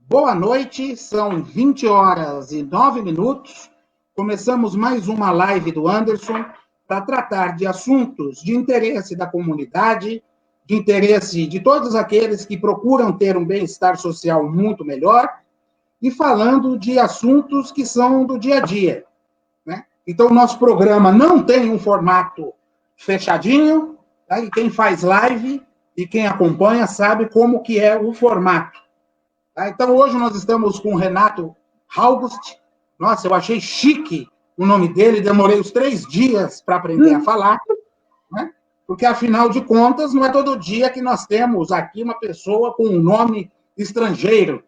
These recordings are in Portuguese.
Boa noite, são 20 horas e 9 minutos. Começamos mais uma live do Anderson para tratar de assuntos de interesse da comunidade, de interesse de todos aqueles que procuram ter um bem-estar social muito melhor e falando de assuntos que são do dia a dia, né? Então, o nosso programa não tem um formato fechadinho, tá? E quem faz live e quem acompanha sabe como que é o formato. Tá? Então, hoje nós estamos com o Renato August. Nossa, eu achei chique o nome dele, demorei os 3 dias para aprender a falar, né? Porque, afinal de contas, não é todo dia que nós temos aqui uma pessoa com um nome estrangeiro.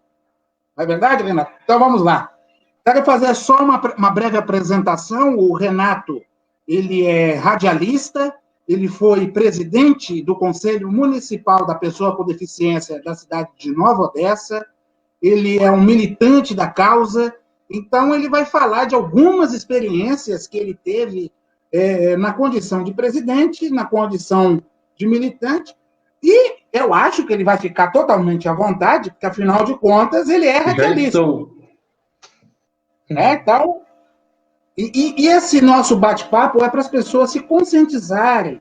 Não é verdade, Renato? Então, vamos lá. Quero fazer só uma breve apresentação. O Renato, ele é radialista, ele foi presidente do Conselho Municipal da Pessoa com Deficiência da cidade de Nova Odessa, ele é um militante da causa, então ele vai falar de algumas experiências que ele teve na condição de presidente, na condição de militante, e eu acho que ele vai ficar totalmente à vontade, porque, afinal de contas, ele é radialista. Então, e esse nosso bate-papo é para as pessoas se conscientizarem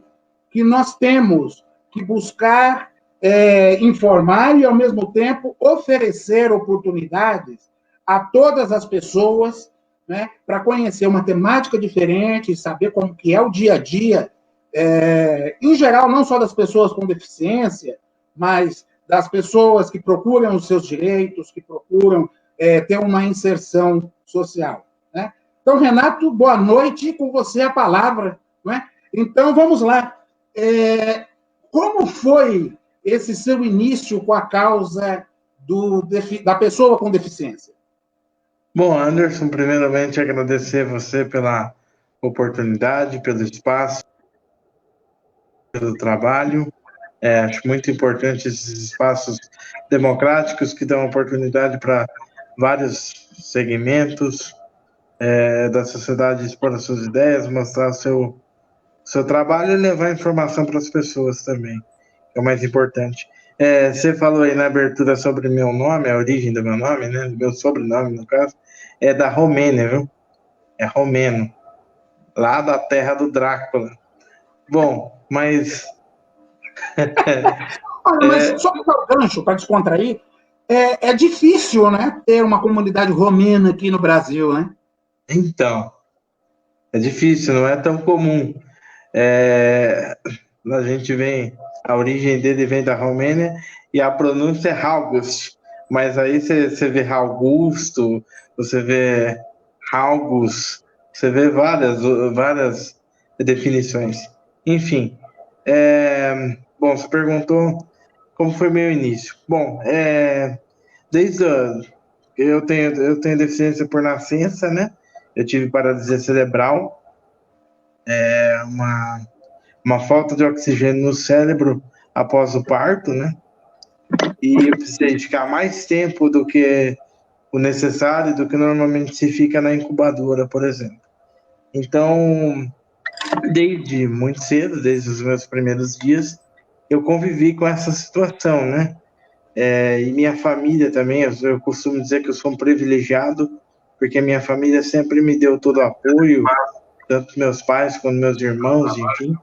que nós temos que buscar informar e, ao mesmo tempo, oferecer oportunidades a todas as pessoas, né, para conhecer uma temática diferente, saber como que é o dia a dia, em geral, não só das pessoas com deficiência, mas das pessoas que procuram os seus direitos, que procuram ter uma inserção social, né? Então, Renato, boa noite, com você a palavra, né? Então, vamos lá. Como foi esse seu início com a causa da pessoa com deficiência? Bom, Anderson, primeiramente agradecer você pela oportunidade, pelo espaço, pelo trabalho. Acho muito importante esses espaços democráticos que dão oportunidade para vários segmentos da sociedade expor as suas ideias, mostrar o seu trabalho e levar informação para as pessoas também, que é o mais importante. Você falou aí na abertura sobre meu nome, a origem do meu nome, né? Meu sobrenome, no caso, é da Romênia, viu? É romeno, lá da terra do Drácula. Bom, mas... Mas só para o gancho, para descontrair, é difícil, né, ter uma comunidade romena aqui no Brasil, né? Então, é difícil, não é tão comum. A gente a origem dele vem da Romênia e a pronúncia é August, mas aí você vê Augusto, você vê August, você vê várias definições. Enfim, bom, você perguntou como foi meu início. Bom, eu tenho deficiência por nascença, né? Eu tive paralisia cerebral, uma falta de oxigênio no cérebro após o parto, né? E eu precisei ficar mais tempo do que o necessário, do que normalmente se fica na incubadora, por exemplo. Então, desde muito cedo, desde os meus primeiros dias, eu convivi com essa situação, né? E minha família também, eu costumo dizer que eu sou um privilegiado, porque minha família sempre me deu todo o apoio, tanto meus pais quanto meus irmãos, enfim.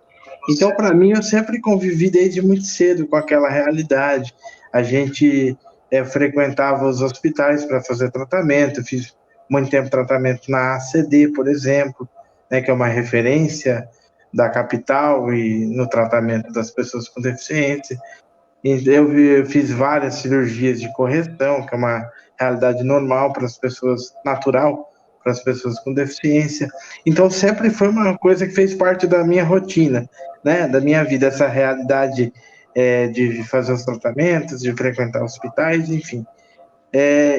Então, para mim, eu sempre convivi desde muito cedo com aquela realidade. A gente frequentava os hospitais para fazer tratamento, eu fiz muito tempo tratamento na ACD, por exemplo, né, que é uma referência da capital e no tratamento das pessoas com deficiência. Eu fiz várias cirurgias de correção, que é uma realidade normal para as pessoas, natural para as pessoas com deficiência. Então, sempre foi uma coisa que fez parte da minha rotina, né, da minha vida, essa realidade de fazer os tratamentos, de frequentar hospitais, enfim.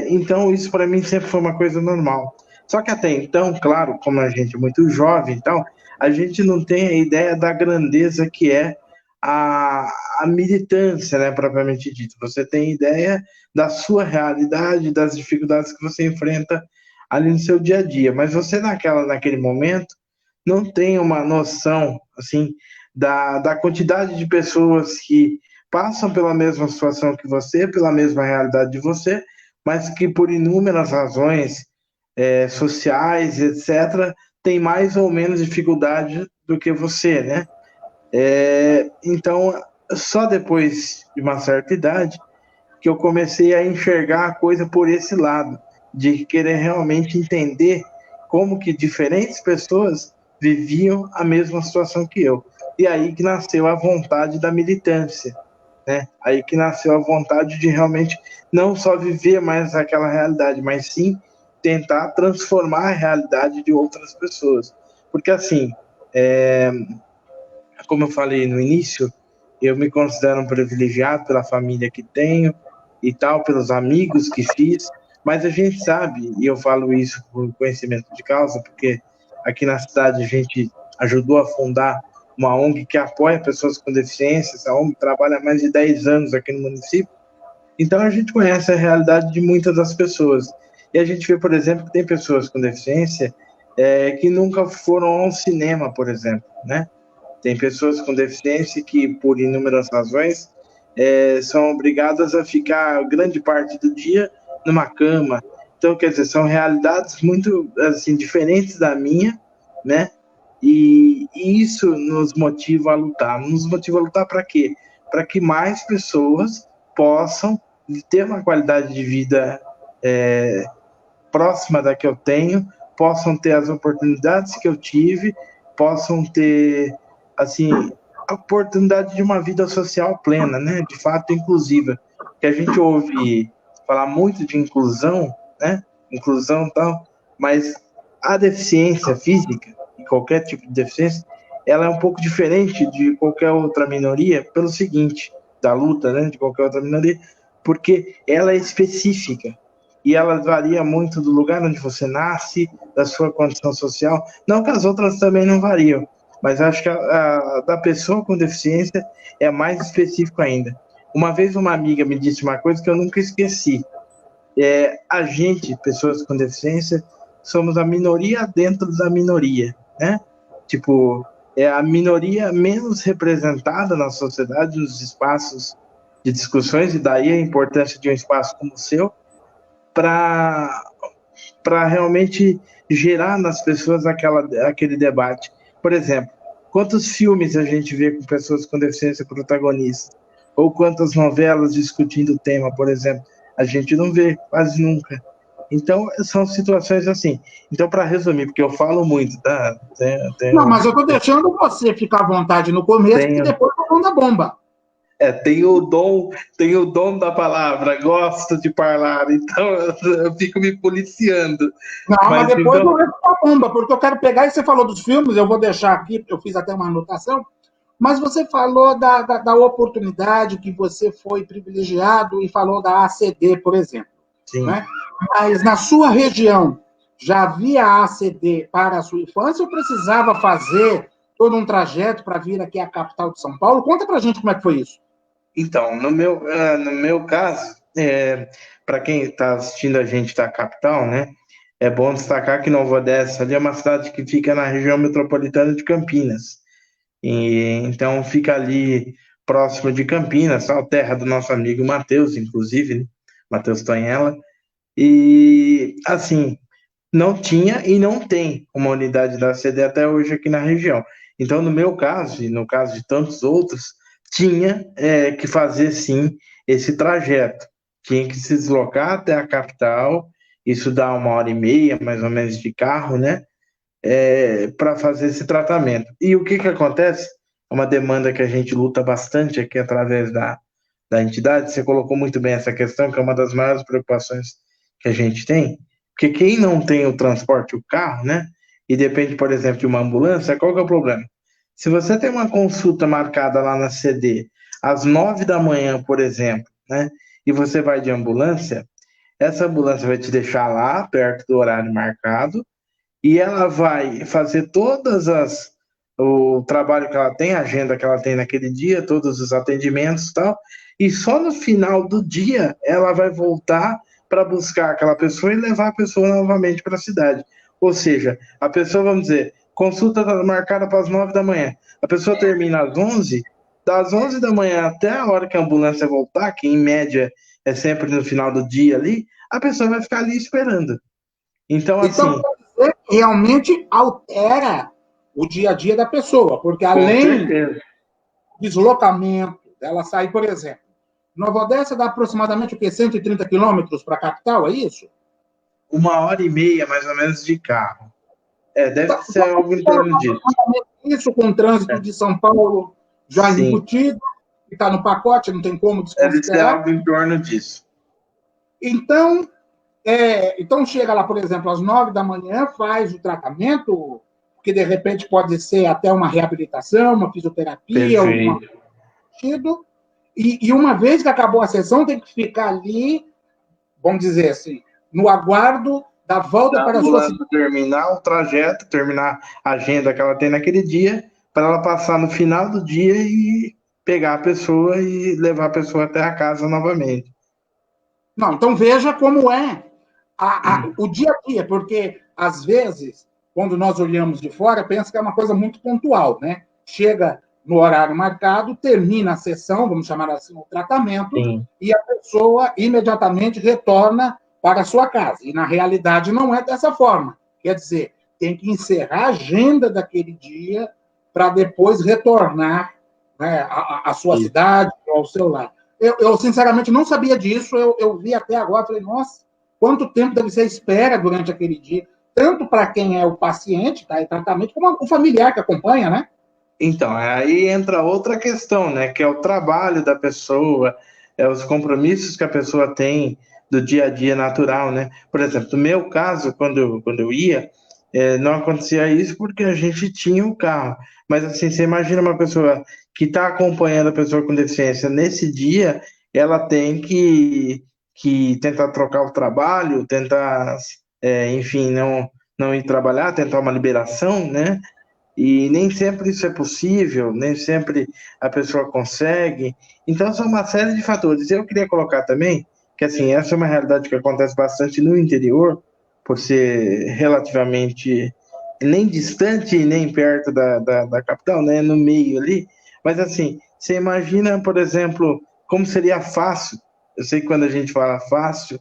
Então, isso para mim sempre foi uma coisa normal. Só que até então, claro, como a gente é muito jovem e tal, a gente não tem a ideia da grandeza que é a militância, né, propriamente dito. Você tem ideia da sua realidade, das dificuldades que você enfrenta ali no seu dia a dia, mas você naquele momento não tem uma noção, assim, da quantidade de pessoas que passam pela mesma situação que você, pela mesma realidade de você, mas que por inúmeras razões sociais, etc., tem mais ou menos dificuldade do que você, né? Então, só depois de uma certa idade que eu comecei a enxergar a coisa por esse lado, de querer realmente entender como que diferentes pessoas viviam a mesma situação que eu. E aí que nasceu a vontade da militância, né? Aí que nasceu a vontade de realmente não só viver mais aquela realidade, mas sim tentar transformar a realidade de outras pessoas. Porque assim, como eu falei no início, eu me considero um privilegiado pela família que tenho e tal, pelos amigos que fiz, mas a gente sabe, e eu falo isso por conhecimento de causa, porque aqui na cidade a gente ajudou a fundar uma ONG que apoia pessoas com deficiências, a ONG trabalha há mais de 10 anos aqui no município, então a gente conhece a realidade de muitas das pessoas. E a gente vê, por exemplo, que tem pessoas com deficiência que nunca foram ao cinema, por exemplo, né? Tem pessoas com deficiência que, por inúmeras razões, são obrigadas a ficar grande parte do dia numa cama. Então, quer dizer, são realidades muito assim diferentes da minha, né? E isso nos motiva a lutar. Nos motiva a lutar para quê? Para que mais pessoas possam ter uma qualidade de vida próxima da que eu tenho, possam ter as oportunidades que eu tive, possam ter, assim, a oportunidade de uma vida social plena, né? De fato, inclusiva. Que a gente ouve falar muito de inclusão, né? Inclusão e tal, mas a deficiência física, e qualquer tipo de deficiência, ela é um pouco diferente de qualquer outra minoria, pelo seguinte, da luta, né? De qualquer outra minoria, porque ela é específica e ela varia muito do lugar onde você nasce, da sua condição social. Não que as outras também não variam, mas acho que a da pessoa com deficiência é mais específico ainda. Uma vez uma amiga me disse uma coisa que eu nunca esqueci. A gente, pessoas com deficiência, somos a minoria dentro da minoria, né? Tipo, é a minoria menos representada na sociedade, nos espaços de discussões, e daí a importância de um espaço como o seu, para realmente gerar nas pessoas aquele debate. Por exemplo, quantos filmes a gente vê com pessoas com deficiência protagonistas? Ou quantas novelas discutindo o tema, por exemplo? A gente não vê quase nunca. Então, são situações assim. Então, para resumir, porque eu falo muito, tá? Não, mas eu estou deixando você ficar à vontade no começo, porque depois eu vou dar bomba. Tenho o dom da palavra, gosto de falar, então eu fico me policiando. Não, mas depois então... eu vou dar bomba, porque eu quero pegar, e você falou dos filmes, eu vou deixar aqui, eu fiz até uma anotação, mas você falou da oportunidade que você foi privilegiado e falou da ACD, por exemplo. Sim. Né? Mas na sua região, já havia ACD para a sua infância ou precisava fazer todo um trajeto para vir aqui à capital de São Paulo? Conta para a gente como é que foi isso. Então, no meu caso, para quem está assistindo a gente da capital, né, é bom destacar que Nova Odessa ali é uma cidade que fica na região metropolitana de Campinas. Então, fica ali próximo de Campinas, a terra do nosso amigo Matheus, inclusive, né? Matheus Tonhella. E, assim, não tinha e não tem uma unidade da ACD até hoje aqui na região. Então, no meu caso, e no caso de tantos outros, tinha que fazer, sim, esse trajeto. Tinha que se deslocar até a capital, isso dá 1h30, mais ou menos, de carro, né? Para fazer esse tratamento. E o que acontece? É uma demanda que a gente luta bastante aqui através da entidade. Você colocou muito bem essa questão, que é uma das maiores preocupações que a gente tem, porque quem não tem o transporte, o carro, né? E depende, por exemplo, de uma ambulância, qual que é o problema? Se você tem uma consulta marcada lá na CD às 9 da manhã, por exemplo, né? E você vai de ambulância, essa ambulância vai te deixar lá, perto do horário marcado, e ela vai fazer o trabalho que ela tem, a agenda que ela tem naquele dia, todos os atendimentos e tal, e só no final do dia ela vai voltar para buscar aquela pessoa e levar a pessoa novamente para a cidade. Ou seja, a pessoa, vamos dizer, consulta marcada para as 9 da manhã, a pessoa termina às 11, das 11 da manhã até a hora que a ambulância voltar, que em média é sempre no final do dia ali, a pessoa vai ficar ali esperando. Então, Então, assim, quer dizer que realmente altera o dia a dia da pessoa, porque com além do certeza. deslocamento, dela sair, por exemplo, Nova Odessa dá aproximadamente o quê? 130 quilômetros para a capital, é isso? 1h30, mais ou menos, de carro. Deve Então, ser algo em torno disso. isso com o trânsito de São Paulo já Sim, embutido, que está no pacote, não tem como deve ser desconsiderar. algo em torno disso. Então, então chega lá, por exemplo, às 9 da manhã, faz o tratamento, que de repente pode ser até uma reabilitação, uma fisioterapia, alguma Perfeito. coisa. E uma vez que acabou a sessão, tem que ficar ali, vamos dizer assim, no aguardo da volta A para a sua cidade. ambulância terminar o trajeto, terminar a agenda que ela tem naquele dia, para ela passar no final do dia e pegar a pessoa e levar a pessoa até a casa novamente. Não, então veja como é o dia a dia, porque às vezes, quando nós olhamos de fora, pensa que é uma coisa muito pontual, né? Chega no horário marcado, termina a sessão, vamos chamar assim, o tratamento, Sim. e a pessoa imediatamente retorna para a sua casa. E na realidade não é dessa forma. Quer dizer, tem que encerrar a agenda daquele dia para depois retornar, né, à sua Isso. cidade, ao seu lar. Eu, sinceramente, não sabia disso. Eu vi até agora, falei, nossa, quanto tempo deve ser a espera durante aquele dia, tanto para quem é o paciente, está em tratamento, como o familiar que acompanha, né? Então, aí entra outra questão, né? Que é o trabalho da pessoa, os compromissos que a pessoa tem do dia a dia natural, né? Por exemplo, no meu caso, quando eu ia, não acontecia isso porque a gente tinha o carro. Mas assim, você imagina uma pessoa que está acompanhando a pessoa com deficiência nesse dia, ela tem que tentar trocar o trabalho, tentar, enfim, não ir trabalhar, tentar uma liberação, né? E nem sempre isso é possível, nem sempre a pessoa consegue. Então, são uma série de fatores. Eu queria colocar também que, assim, essa é uma realidade que acontece bastante no interior, por ser relativamente nem distante e nem perto da capital, né? No meio ali. Mas, assim, você imagina, por exemplo, como seria fácil. Eu sei que quando a gente fala fácil,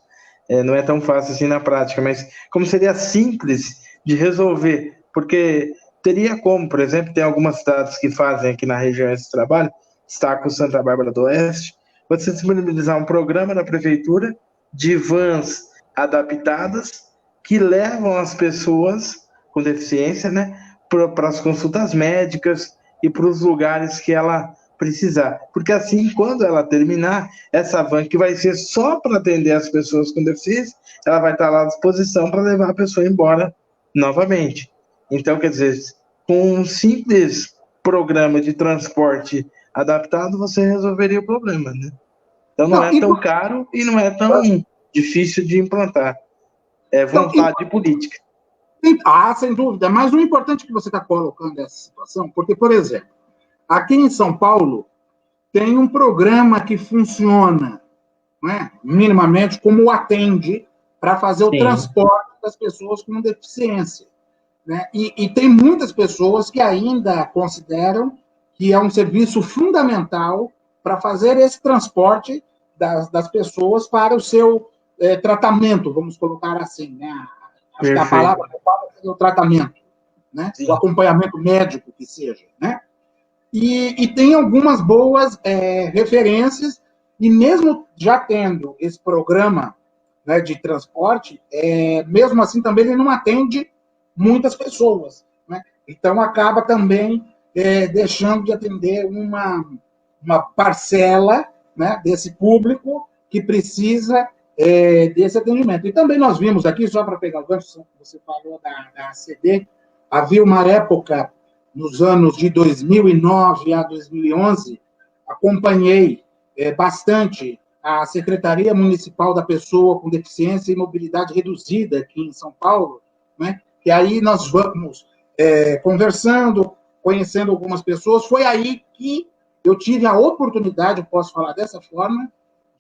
não é tão fácil assim na prática, mas como seria simples de resolver. Porque teria como, por exemplo, tem algumas cidades que fazem aqui na região esse trabalho, destaco Santa Bárbara do Oeste, você disponibilizar um programa da prefeitura de vans adaptadas que levam as pessoas com deficiência, né, para as consultas médicas e para os lugares que ela precisar. Porque assim, quando ela terminar, essa van que vai ser só para atender as pessoas com deficiência, ela vai estar lá à disposição para levar a pessoa embora novamente. Então, quer dizer, com um simples programa de transporte adaptado, você resolveria o problema, né? Então não Não, é tão caro e não é tão difícil de implantar. É então, vontade política. sem dúvida. Mas o importante que você está colocando nessa situação, porque, por exemplo, aqui em São Paulo tem um programa que funciona, né, minimamente como o atende para fazer o Sim, transporte das pessoas com deficiência. Né? E tem muitas pessoas que ainda consideram que é um serviço fundamental para fazer esse transporte das pessoas para o seu tratamento, vamos colocar assim. Né? Acho que a perfeito. palavra é o tratamento, né? O Sim. acompanhamento médico que seja. Né? E tem algumas boas referências, e mesmo já tendo esse programa, né, de transporte, mesmo assim também ele não atende muitas pessoas. Né? Então acaba também deixando de atender uma parcela, né, desse público que precisa desse atendimento. E também nós vimos aqui, só para pegar o gancho, você falou da ACD, havia uma época nos anos de 2009 a 2011, acompanhei bastante a Secretaria Municipal da Pessoa com Deficiência e Mobilidade Reduzida aqui em São Paulo, né? E aí nós vamos conversando, conhecendo algumas pessoas. Foi aí que eu tive a oportunidade, eu posso falar dessa forma,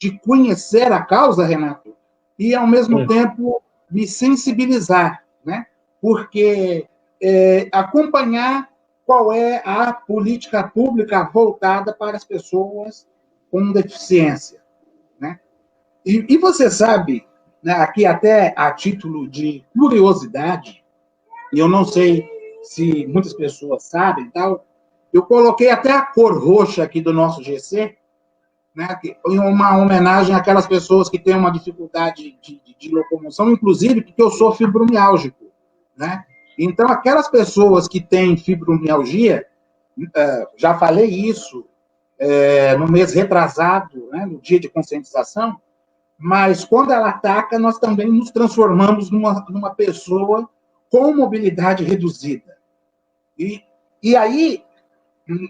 de conhecer a causa, Renato, e ao mesmo tempo me sensibilizar, né? Porque acompanhar qual é a política pública voltada para as pessoas com deficiência, né? E você sabe, né, aqui até a título de curiosidade, e eu não sei se muitas pessoas sabem, tal, eu coloquei até a cor roxa aqui do nosso GC, né, em uma homenagem àquelas pessoas que têm uma dificuldade de locomoção, inclusive porque eu sou fibromiálgico, né? Então, aquelas pessoas que têm fibromialgia, já falei isso no mês retrasado, né, no dia de conscientização, mas quando ela ataca, nós também nos transformamos numa pessoa com mobilidade reduzida. E aí,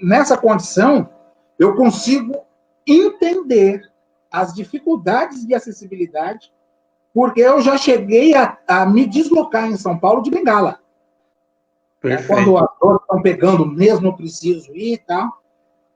nessa condição, eu consigo entender as dificuldades de acessibilidade, porque eu já cheguei a me deslocar em São Paulo de bengala. Perfeito. Quando as dores estão pegando mesmo, eu preciso ir e tal.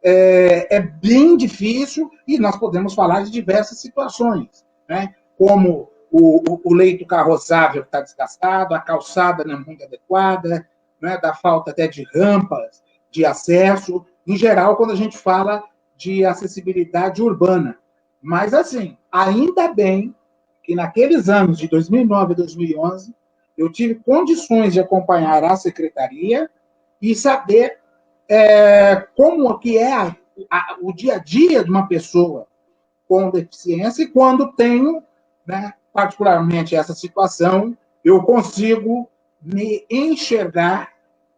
É bem difícil e nós podemos falar de diversas situações, né? Como o leito carroçável que está desgastado, a calçada não é muito adequada, né? Da falta até de rampas, de acesso, em geral, quando a gente fala de acessibilidade urbana. Mas, assim, ainda bem que naqueles anos de 2009 e 2011, eu tive condições de acompanhar a secretaria e saber como que é o dia a dia de uma pessoa com deficiência, e quando tenho, né, particularmente essa situação, eu consigo me enxergar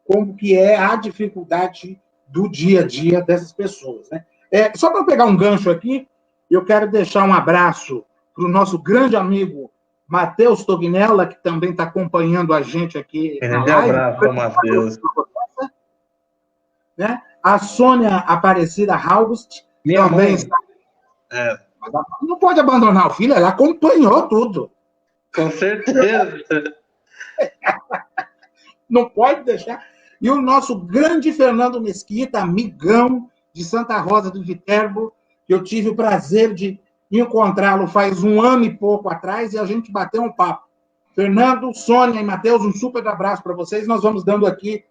como que é a dificuldade do dia a dia dessas pessoas, né? Só para pegar um gancho aqui, eu quero deixar um abraço para o nosso grande amigo Matheus Tognella, que também está acompanhando a gente aqui na Grande live. abraço, Matheus. Né? A Sônia Aparecida August Minha também mãe. está. Não pode abandonar o filho, ela acompanhou tudo. Com certeza. Não pode deixar. E o nosso grande Fernando Mesquita, amigão de Santa Rosa do Viterbo, que eu tive o prazer de encontrá-lo faz 1 ano e pouco atrás, e a gente bateu um papo. Fernando, Sônia e Matheus, um super abraço para vocês. Nós vamos dando aqui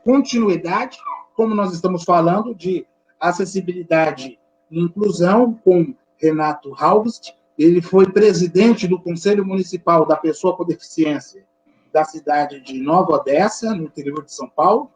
continuidade, como nós estamos falando, de acessibilidade e inclusão com Renato August. Ele foi presidente do Conselho Municipal da Pessoa com Deficiência da cidade de Nova Odessa, no interior de São Paulo.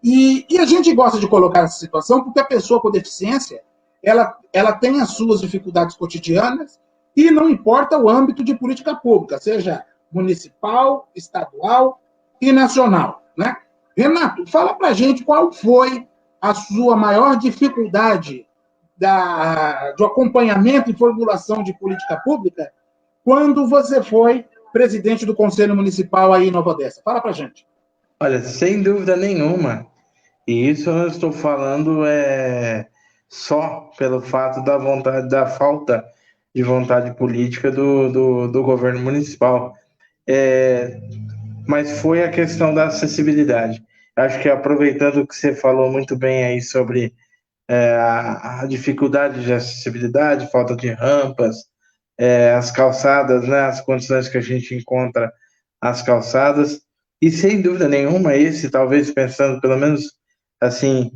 E a gente gosta de colocar essa situação porque a pessoa com deficiência ela tem as suas dificuldades cotidianas e não importa o âmbito de política pública, seja municipal, estadual e nacional, né? Renato, fala para a gente qual foi a sua maior dificuldade do acompanhamento e formulação de política pública quando você foi presidente do Conselho Municipal aí em Nova Odessa. Fala para a gente. Olha, sem dúvida nenhuma. E isso eu não estou falando só pelo fato da vontade, da falta de vontade política do governo municipal. Mas foi a questão da acessibilidade. Acho que aproveitando que você falou muito bem aí sobre a dificuldade de acessibilidade, falta de rampas, as calçadas, né, as condições que a gente encontra as calçadas, e sem dúvida nenhuma, esse, talvez pensando pelo menos assim,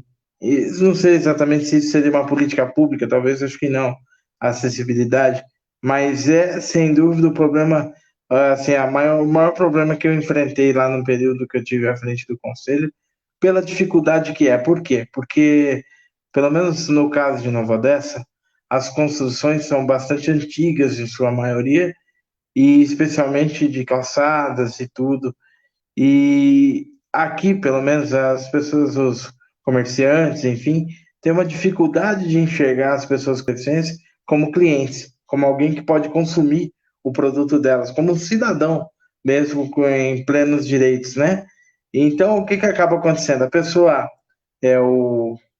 não sei exatamente se isso seria uma política pública, talvez, acho que não, a acessibilidade, mas sem dúvida o problema, assim, o maior problema que eu enfrentei lá no período que eu tive à frente do conselho, pela dificuldade que é. Por quê? Porque, pelo menos no caso de Nova Odessa, as construções são bastante antigas, em sua maioria, e especialmente de calçadas e tudo. E aqui, pelo menos, as pessoas, os comerciantes, enfim, têm uma dificuldade de enxergar as pessoas com deficiência como clientes, como alguém que pode consumir o produto delas, como um cidadão, mesmo em plenos direitos, né? Então, o que acaba acontecendo? A pessoa,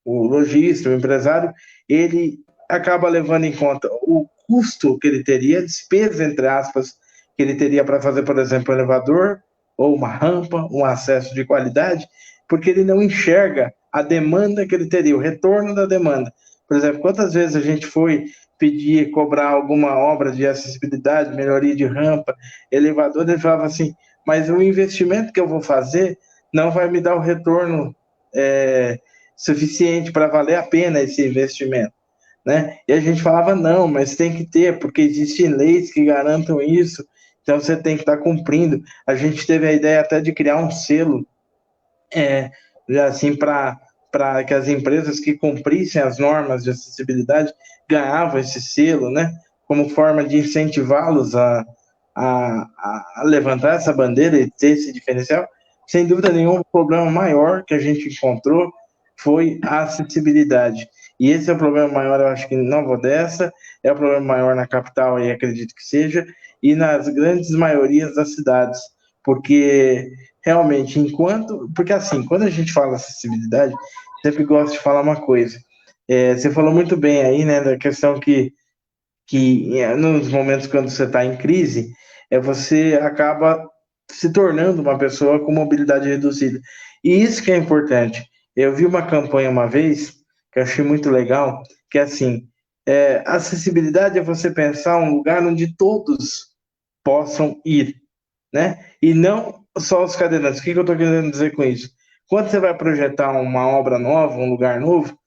o lojista, o empresário, ele acaba levando em conta o custo que ele teria, despesa, entre aspas, que ele teria para fazer, por exemplo, um elevador, ou uma rampa, um acesso de qualidade, porque ele não enxerga a demanda que ele teria, o retorno da demanda. Por exemplo, quantas vezes a gente foi pedir, cobrar alguma obra de acessibilidade, melhoria de rampa, elevador, ele falava assim, mas o investimento que eu vou fazer não vai me dar o retorno suficiente para valer a pena esse investimento, né? E a gente falava, não, mas tem que ter, porque existem leis que garantam isso, então você tem que estar cumprindo. A gente teve a ideia até de criar um selo, assim, para que as empresas que cumprissem as normas de acessibilidade ganhavam esse selo, né? Como forma de incentivá-los a levantar essa bandeira e ter esse diferencial. Sem dúvida nenhuma, o problema maior que a gente encontrou foi a acessibilidade. E esse é o problema maior, eu acho que em Nova Odessa, é o problema maior na capital, e acredito que seja, e nas grandes maiorias das cidades, porque realmente, porque assim, quando a gente fala acessibilidade, sempre gosto de falar uma coisa, você falou muito bem aí, né, da questão que nos momentos quando você está em crise, você acaba se tornando uma pessoa com mobilidade reduzida. E isso que é importante. Eu vi uma campanha uma vez, que eu achei muito legal, que é assim, acessibilidade é você pensar um lugar onde todos possam ir, né? E não só os cadeirantes. O que eu estou querendo dizer com isso? Quando você vai projetar uma obra nova, um lugar novo,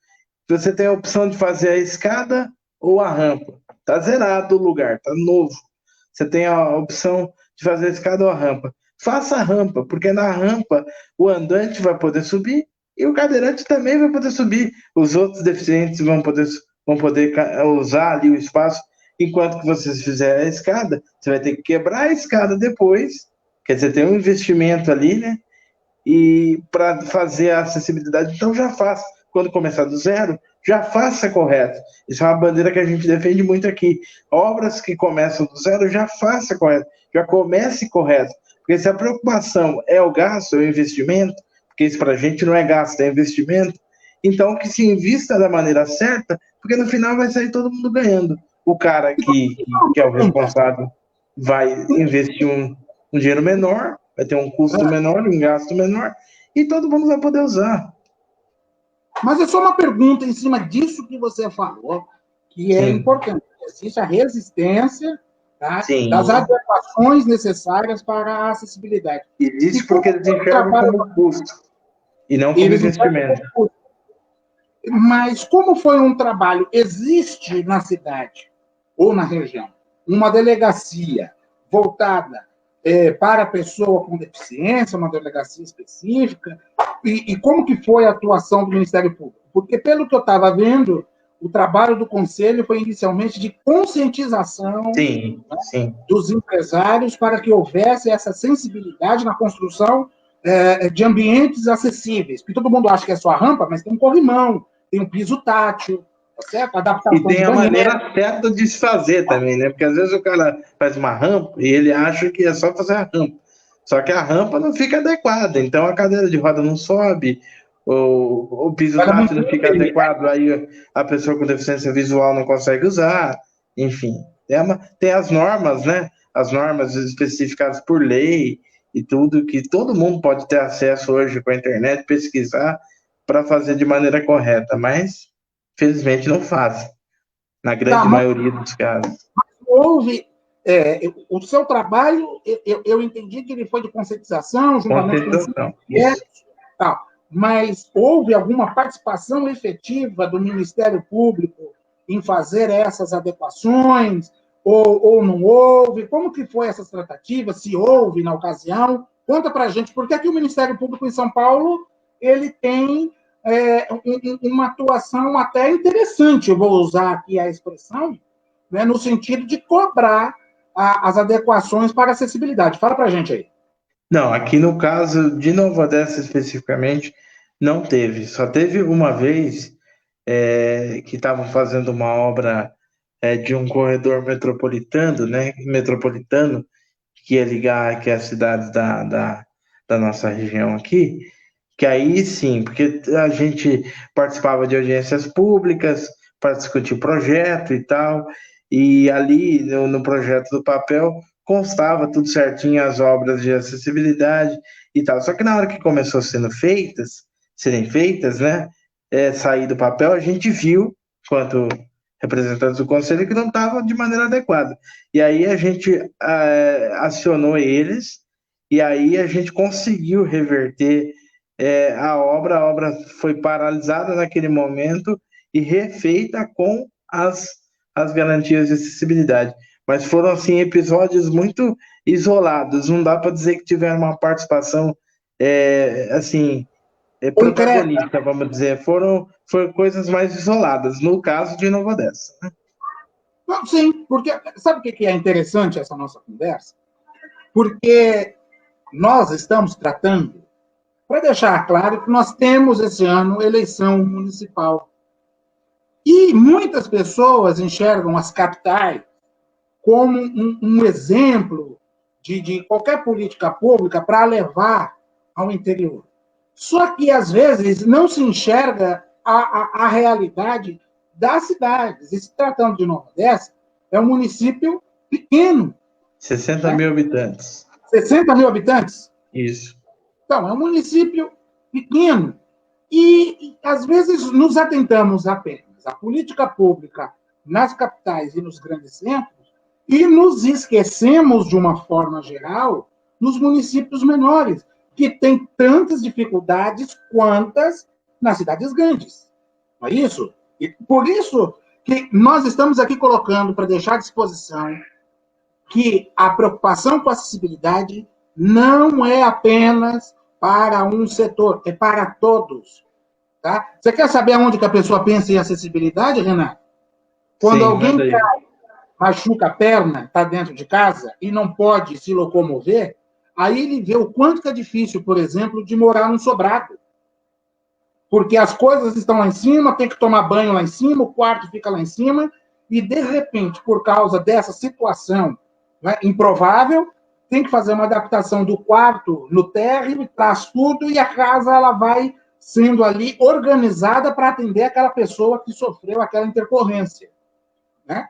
você tem a opção de fazer a escada ou a rampa. Tá zerado o lugar, tá novo. Você tem a opção de fazer a escada ou a rampa. Faça a rampa, porque na rampa o andante vai poder subir e o cadeirante também vai poder subir. Os outros deficientes vão poder usar ali o espaço. Enquanto que você fizer a escada, você vai ter que quebrar a escada depois. Quer dizer, tem um investimento ali, né? E para fazer a acessibilidade, então já faça. Quando começar do zero, já faça correto. Isso é uma bandeira que a gente defende muito aqui. Obras que começam do zero, já faça correto. Já comece correto. Porque se a preocupação é o gasto, é o investimento, porque isso para a gente não é gasto, é investimento, então que se invista da maneira certa, porque no final vai sair todo mundo ganhando. O cara que é o responsável vai investir um dinheiro menor, vai ter um custo menor, um gasto menor, e todo mundo vai poder usar. Mas é só uma pergunta em cima disso que você falou, que é importante. Existe a resistência, tá, das adequações necessárias para a acessibilidade. Existe porque eles enxergam como custo e não como investimento. Mas como foi um trabalho? Existe na cidade ou na região uma delegacia voltada para a pessoa com deficiência, uma delegacia específica? E como que foi a atuação do Ministério Público? Porque, pelo que eu estava vendo, o trabalho do Conselho foi inicialmente de conscientização dos empresários para que houvesse essa sensibilidade na construção de ambientes acessíveis. Porque todo mundo acha que é só a rampa, mas tem um corrimão, tem um piso tátil, tá certo? Adaptação e tem a maneira certa de se fazer também, né? Porque às vezes o cara faz uma rampa e ele acha que é só fazer a rampa. Só que a rampa não fica adequada, então a cadeira de roda não sobe, o piso tátil não fica adequado, aí a pessoa com deficiência visual não consegue usar, enfim. Tem as normas, né? As normas especificadas por lei e tudo, que todo mundo pode ter acesso hoje com a internet, pesquisar para fazer de maneira correta, mas felizmente não faz, na grande maioria dos casos. Houve o seu trabalho, eu entendi que ele foi de conscientização, juntamente com tal, mas houve alguma participação efetiva do Ministério Público em fazer essas adequações, ou não houve? Como que foi essas tratativas, se houve na ocasião? Conta para a gente, porque aqui o Ministério Público em São Paulo, ele tem uma atuação até interessante, eu vou usar aqui a expressão, né, no sentido de cobrar as adequações para a acessibilidade. Fala para a gente aí. Não, aqui no caso de Nova Odessa especificamente, não teve. Só teve uma vez que estavam fazendo uma obra de um corredor metropolitano, né? Metropolitano, que ia ligar aqui as cidades da nossa região aqui, que aí sim, porque a gente participava de audiências públicas para discutir projeto e tal, e ali no projeto do papel constava tudo certinho as obras de acessibilidade e tal. Só que na hora que começou serem feitas, né, sair do papel, a gente viu, quanto representantes do conselho, que não estava de maneira adequada. E aí a gente acionou eles e aí a gente conseguiu reverter a obra foi paralisada naquele momento e refeita com as garantias de acessibilidade. Mas foram, assim, episódios muito isolados, não dá para dizer que tiveram uma participação, assim, Concreta. protagonista, vamos dizer, foram coisas mais isoladas, no caso de Nova Odessa. Não, sim, porque sabe o que é interessante essa nossa conversa? Porque nós estamos tratando, para deixar claro que nós temos esse ano eleição municipal. E muitas pessoas enxergam as capitais como um exemplo de qualquer política pública para levar ao interior. Só que, às vezes, não se enxerga a realidade das cidades. E se tratando de Nova Odessa, é um município pequeno. 60 mil habitantes. 60 mil habitantes? Isso. Então, é um município pequeno. E às vezes, nos atentamos apenas à política pública nas capitais e nos grandes centros e nos esquecemos, de uma forma geral, nos municípios menores, que têm tantas dificuldades quantas nas cidades grandes. Não é isso? E por isso que nós estamos aqui colocando para deixar à disposição que a preocupação com a acessibilidade não é apenas para um setor, é para todos. Tá? Você quer saber aonde que a pessoa pensa em acessibilidade, Renato? Quando Sim, alguém manda aí. machuca a perna, está dentro de casa e não pode se locomover, aí ele vê o quanto que é difícil, por exemplo, de morar num sobrado. Porque as coisas estão lá em cima, tem que tomar banho lá em cima, o quarto fica lá em cima, e de repente, por causa dessa situação, né, improvável, tem que fazer uma adaptação do quarto no térreo, traz tudo, e a casa ela vai sendo ali organizada para atender aquela pessoa que sofreu aquela intercorrência. Né?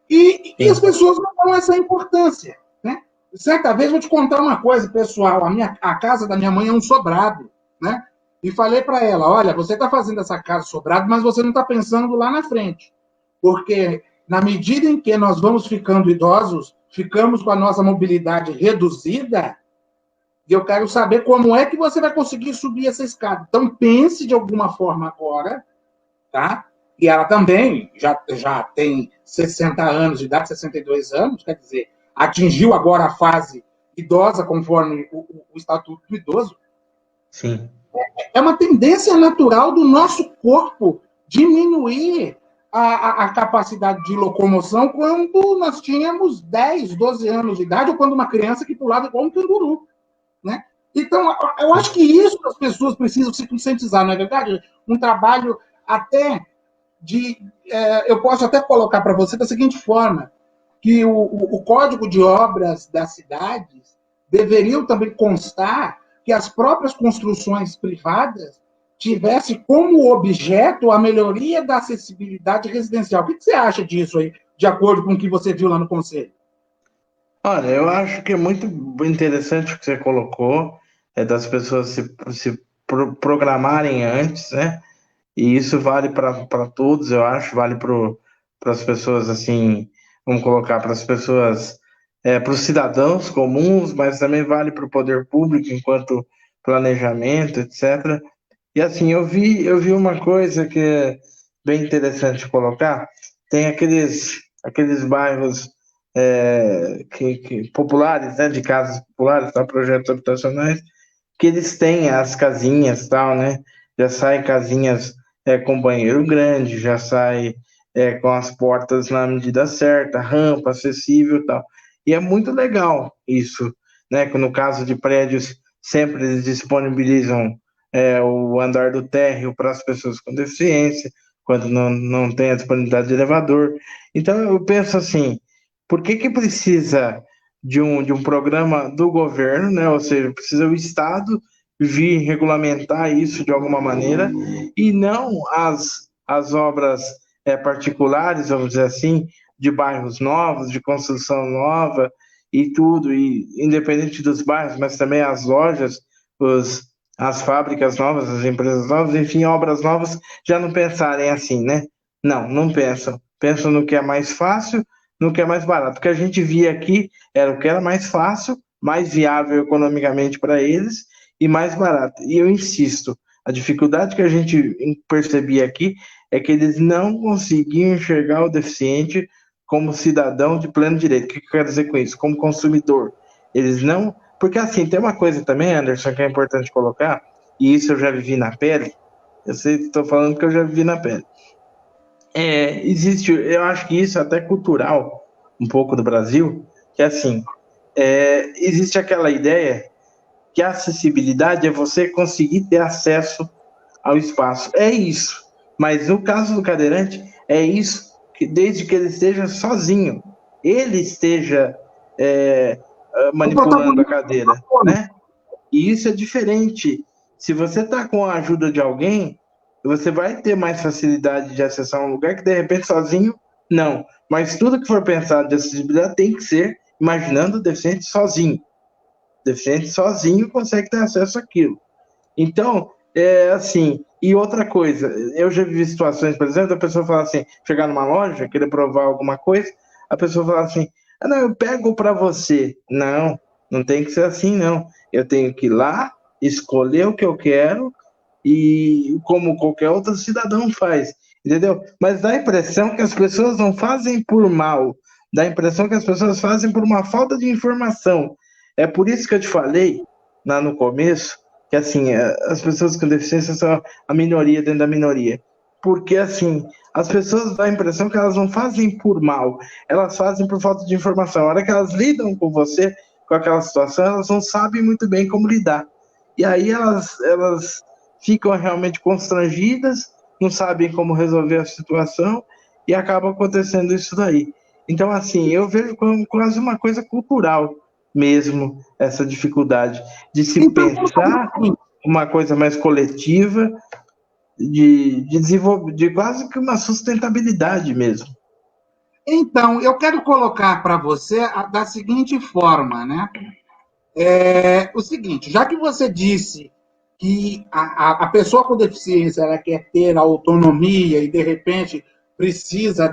E as pessoas não dão essa importância. Né? Certa vez, vou te contar uma coisa, pessoal, a casa da minha mãe é um sobrado, né? E falei para ela, olha, você está fazendo essa casa sobrado, mas você não está pensando lá na frente. Porque na medida em que nós vamos ficando idosos, ficamos com a nossa mobilidade reduzida, e eu quero saber como é que você vai conseguir subir essa escada. Então, pense de alguma forma agora, tá? E ela também já tem 60 anos de idade, 62 anos, quer dizer, atingiu agora a fase idosa, conforme o Estatuto do Idoso. Sim. É uma tendência natural do nosso corpo diminuir a capacidade de locomoção quando nós tínhamos 10, 12 anos de idade, ou quando uma criança que pulava igual um canguru. Né? Então, eu acho que isso as pessoas precisam se conscientizar, não é verdade? Um trabalho até eu posso até colocar para você da seguinte forma, que o Código de Obras das cidades deveriam também constar que as próprias construções privadas tivessem como objeto a melhoria da acessibilidade residencial. O que você acha disso aí, de acordo com o que você viu lá no Conselho? Olha, eu acho que é muito interessante o que você colocou, das pessoas se programarem antes, né? E isso vale para todos, eu acho, vale para as pessoas, assim, vamos colocar, para as pessoas, para os cidadãos comuns, mas também vale para o poder público enquanto planejamento, etc. E assim, eu vi uma coisa que é bem interessante colocar, tem aqueles bairros populares, né, de casas populares, tá, projetos habitacionais, que eles têm as casinhas, tal, né? Já sai casinhas com banheiro grande, já sai com as portas na medida certa, rampa acessível, tal. E é muito legal isso, né? Que no caso de prédios sempre eles disponibilizam o andar do térreo para as pessoas com deficiência, quando não tem a disponibilidade de elevador. Então eu penso assim, por que precisa de um programa do governo, né? Ou seja, precisa o Estado vir regulamentar isso de alguma maneira e não as obras particulares, vamos dizer assim, de bairros novos, de construção nova e tudo, e independente dos bairros, mas também as lojas, as fábricas novas, as empresas novas, enfim, obras novas, já não pensarem assim, né? Não pensam. Pensam no que é mais fácil, no que é mais barato. O que a gente via aqui era o que era mais fácil mais viável economicamente para eles e mais barato. E eu insisto, a dificuldade que a gente percebia aqui é que eles não conseguiam enxergar o deficiente como cidadão de pleno direito. O que eu quero dizer com isso? Como consumidor. Eles não... Porque, assim, tem uma coisa também, Anderson, que é importante colocar, e isso eu já vivi na pele, eu sei que estou falando que eu já vivi na pele. Existe, eu acho que isso é até cultural, um pouco do Brasil, que, assim, existe aquela ideia que a acessibilidade é você conseguir ter acesso ao espaço. É isso. Mas no caso do cadeirante, é isso, desde que ele esteja sozinho, ele esteja manipulando a cadeira, né? E isso é diferente. Se você está com a ajuda de alguém, você vai ter mais facilidade de acessar um lugar que, de repente, sozinho, não. Mas tudo que for pensado de acessibilidade tem que ser imaginando o deficiente sozinho. O deficiente sozinho consegue ter acesso àquilo. Então, assim, e outra coisa, eu já vivi situações, por exemplo, a pessoa fala assim, chegar numa loja, querer provar alguma coisa, a pessoa fala assim, não, eu pego para você. Não, não tem que ser assim, não. Eu tenho que ir lá, escolher o que eu quero, e como qualquer outro cidadão faz, entendeu? Mas dá a impressão que as pessoas não fazem por mal, dá a impressão que as pessoas fazem por uma falta de informação. É por isso que eu te falei, lá no começo, que assim, as pessoas com deficiência são a minoria dentro da minoria. Porque assim, as pessoas dão a impressão que elas não fazem por mal, elas fazem por falta de informação. A hora que elas lidam com você, com aquela situação, elas não sabem muito bem como lidar. E aí elas ficam realmente constrangidas, não sabem como resolver a situação e acaba acontecendo isso daí. Então, assim, eu vejo como quase uma coisa cultural mesmo, essa dificuldade de se Então, pensar uma coisa mais coletiva, de desenvolver, de quase que uma sustentabilidade mesmo. então, eu quero colocar para você da seguinte forma, né? O seguinte, já que você disse que a pessoa com deficiência ela quer ter autonomia e, de repente, precisa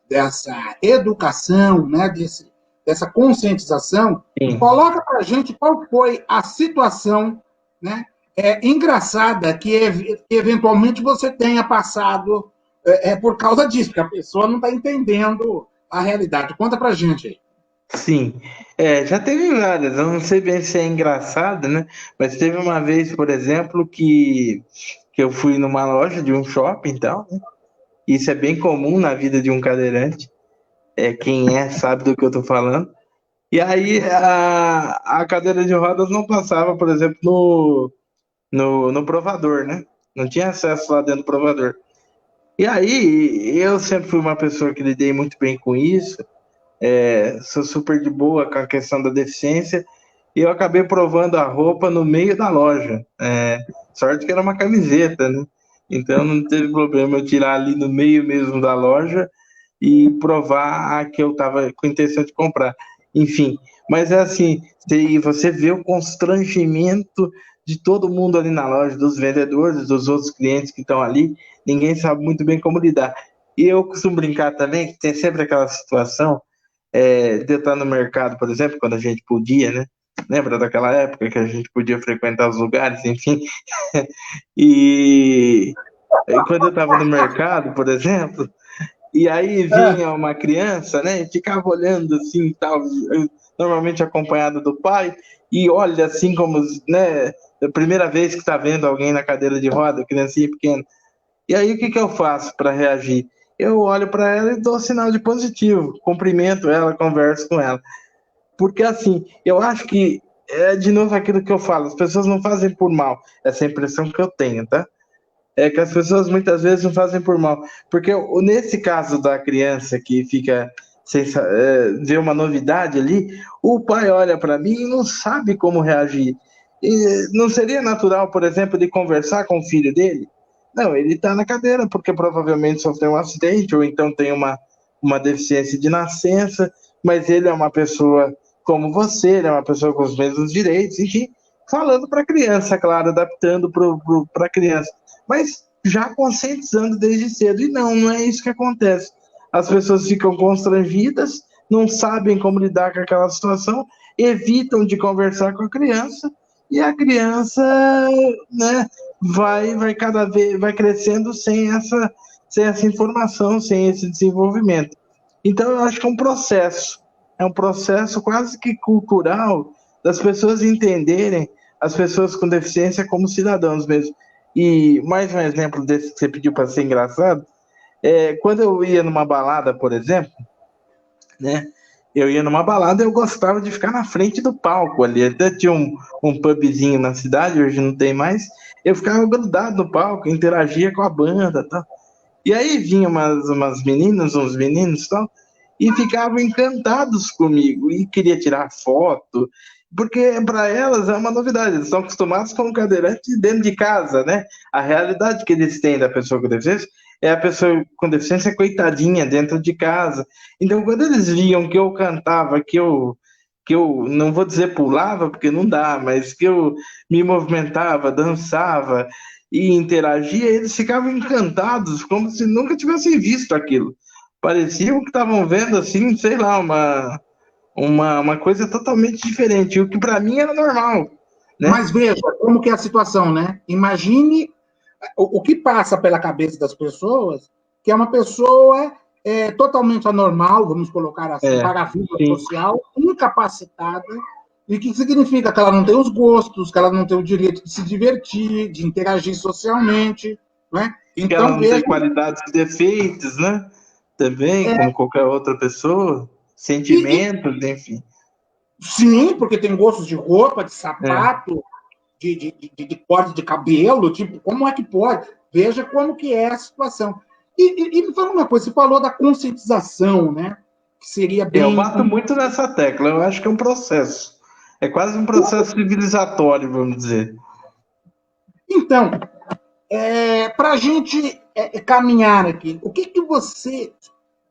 dessa educação, né, dessa conscientização, Sim. coloca para a gente qual foi a situação, né, engraçada que eventualmente você tenha passado por causa disso, porque a pessoa não está entendendo a realidade. Conta para a gente aí. Sim, já teve várias, eu não sei bem se é engraçado, né? Mas teve uma vez, por exemplo, que eu fui numa loja de um shopping e tal, né? Isso é bem comum na vida de um cadeirante, quem sabe do que eu tô falando. E aí a cadeira de rodas não passava, por exemplo, no provador, né? Não tinha acesso lá dentro do provador. E aí eu sempre fui uma pessoa que lidei muito bem com isso, sou super de boa com a questão da deficiência, e eu acabei provando a roupa no meio da loja. Sorte que era uma camiseta, né? Então não teve problema eu tirar ali no meio mesmo da loja e provar a que eu estava com intenção de comprar. Enfim, mas é assim, você vê o constrangimento de todo mundo ali na loja, dos vendedores, dos outros clientes que estão ali, ninguém sabe muito bem como lidar. E eu costumo brincar também que tem sempre aquela situação de eu estar no mercado, por exemplo, quando a gente podia, né? Lembra daquela época que a gente podia frequentar os lugares, enfim. E quando eu estava no mercado, por exemplo, e aí vinha uma criança, né? E ficava olhando assim, tal, normalmente acompanhada do pai, e olha assim como, né? A primeira vez que está vendo alguém na cadeira de roda, criancinha pequena. E aí o que eu faço para reagir? Eu olho para ela e dou sinal de positivo, cumprimento ela, converso com ela. Porque assim, eu acho que de novo aquilo que eu falo, as pessoas não fazem por mal, essa é a impressão que eu tenho, tá? É que as pessoas muitas vezes não fazem por mal. Porque nesse caso da criança que fica sem ver uma novidade ali, o pai olha para mim e não sabe como reagir. E não seria natural, por exemplo, de conversar com o filho dele? Não, ele está na cadeira porque provavelmente sofreu um acidente ou então tem uma deficiência de nascença, mas ele é uma pessoa como você, ele é uma pessoa com os mesmos direitos, enfim, falando para a criança, claro, adaptando para a criança, mas já conscientizando desde cedo. E não é isso que acontece. As pessoas ficam constrangidas, não sabem como lidar com aquela situação, evitam de conversar com a criança, e a criança, né, vai cada vez vai crescendo sem essa informação, sem esse desenvolvimento. Então, eu acho que é um processo quase que cultural das pessoas entenderem as pessoas com deficiência como cidadãos mesmo. E mais um exemplo desse que você pediu para ser engraçado, quando eu ia numa balada, por exemplo, né? Eu ia numa balada e eu gostava de ficar na frente do palco ali. Até tinha um pubzinho na cidade, hoje não tem mais. Eu ficava grudado no palco, interagia com a banda e tal. E aí vinham umas meninas, uns meninos e tal, e ficavam encantados comigo e queria tirar foto, porque para elas é uma novidade, eles estão acostumados com um cadeirante dentro de casa, né? A realidade que eles têm da pessoa com deficiência é a pessoa com deficiência coitadinha dentro de casa. Então, quando eles viam que eu cantava, que eu não vou dizer pulava, porque não dá, mas que eu me movimentava, dançava e interagia, eles ficavam encantados, como se nunca tivessem visto aquilo. Pareciam que estavam vendo, assim, sei lá, uma coisa totalmente diferente, o que para mim era normal, né? Mas veja como que é a situação, né? Imagine o que passa pela cabeça das pessoas, que é uma pessoa totalmente anormal, vamos colocar assim, para a vida Sim. social, incapacitada, e que significa que ela não tem os gostos, que ela não tem o direito de se divertir, de interagir socialmente, né? Que ela Então, não tem veja... qualidades e defeitos, né? Também, como qualquer outra pessoa, sentimentos, enfim. Sim, porque tem gostos de roupa, de É. sapato, de corte de cabelo, tipo, como é que pode? Veja como que é a situação. E me fala uma coisa, você falou da conscientização, né? Que seria Eu bem... bato muito nessa tecla, eu acho que é um processo. É quase um processo civilizatório, vamos dizer. Então, para a gente caminhar aqui, o que você,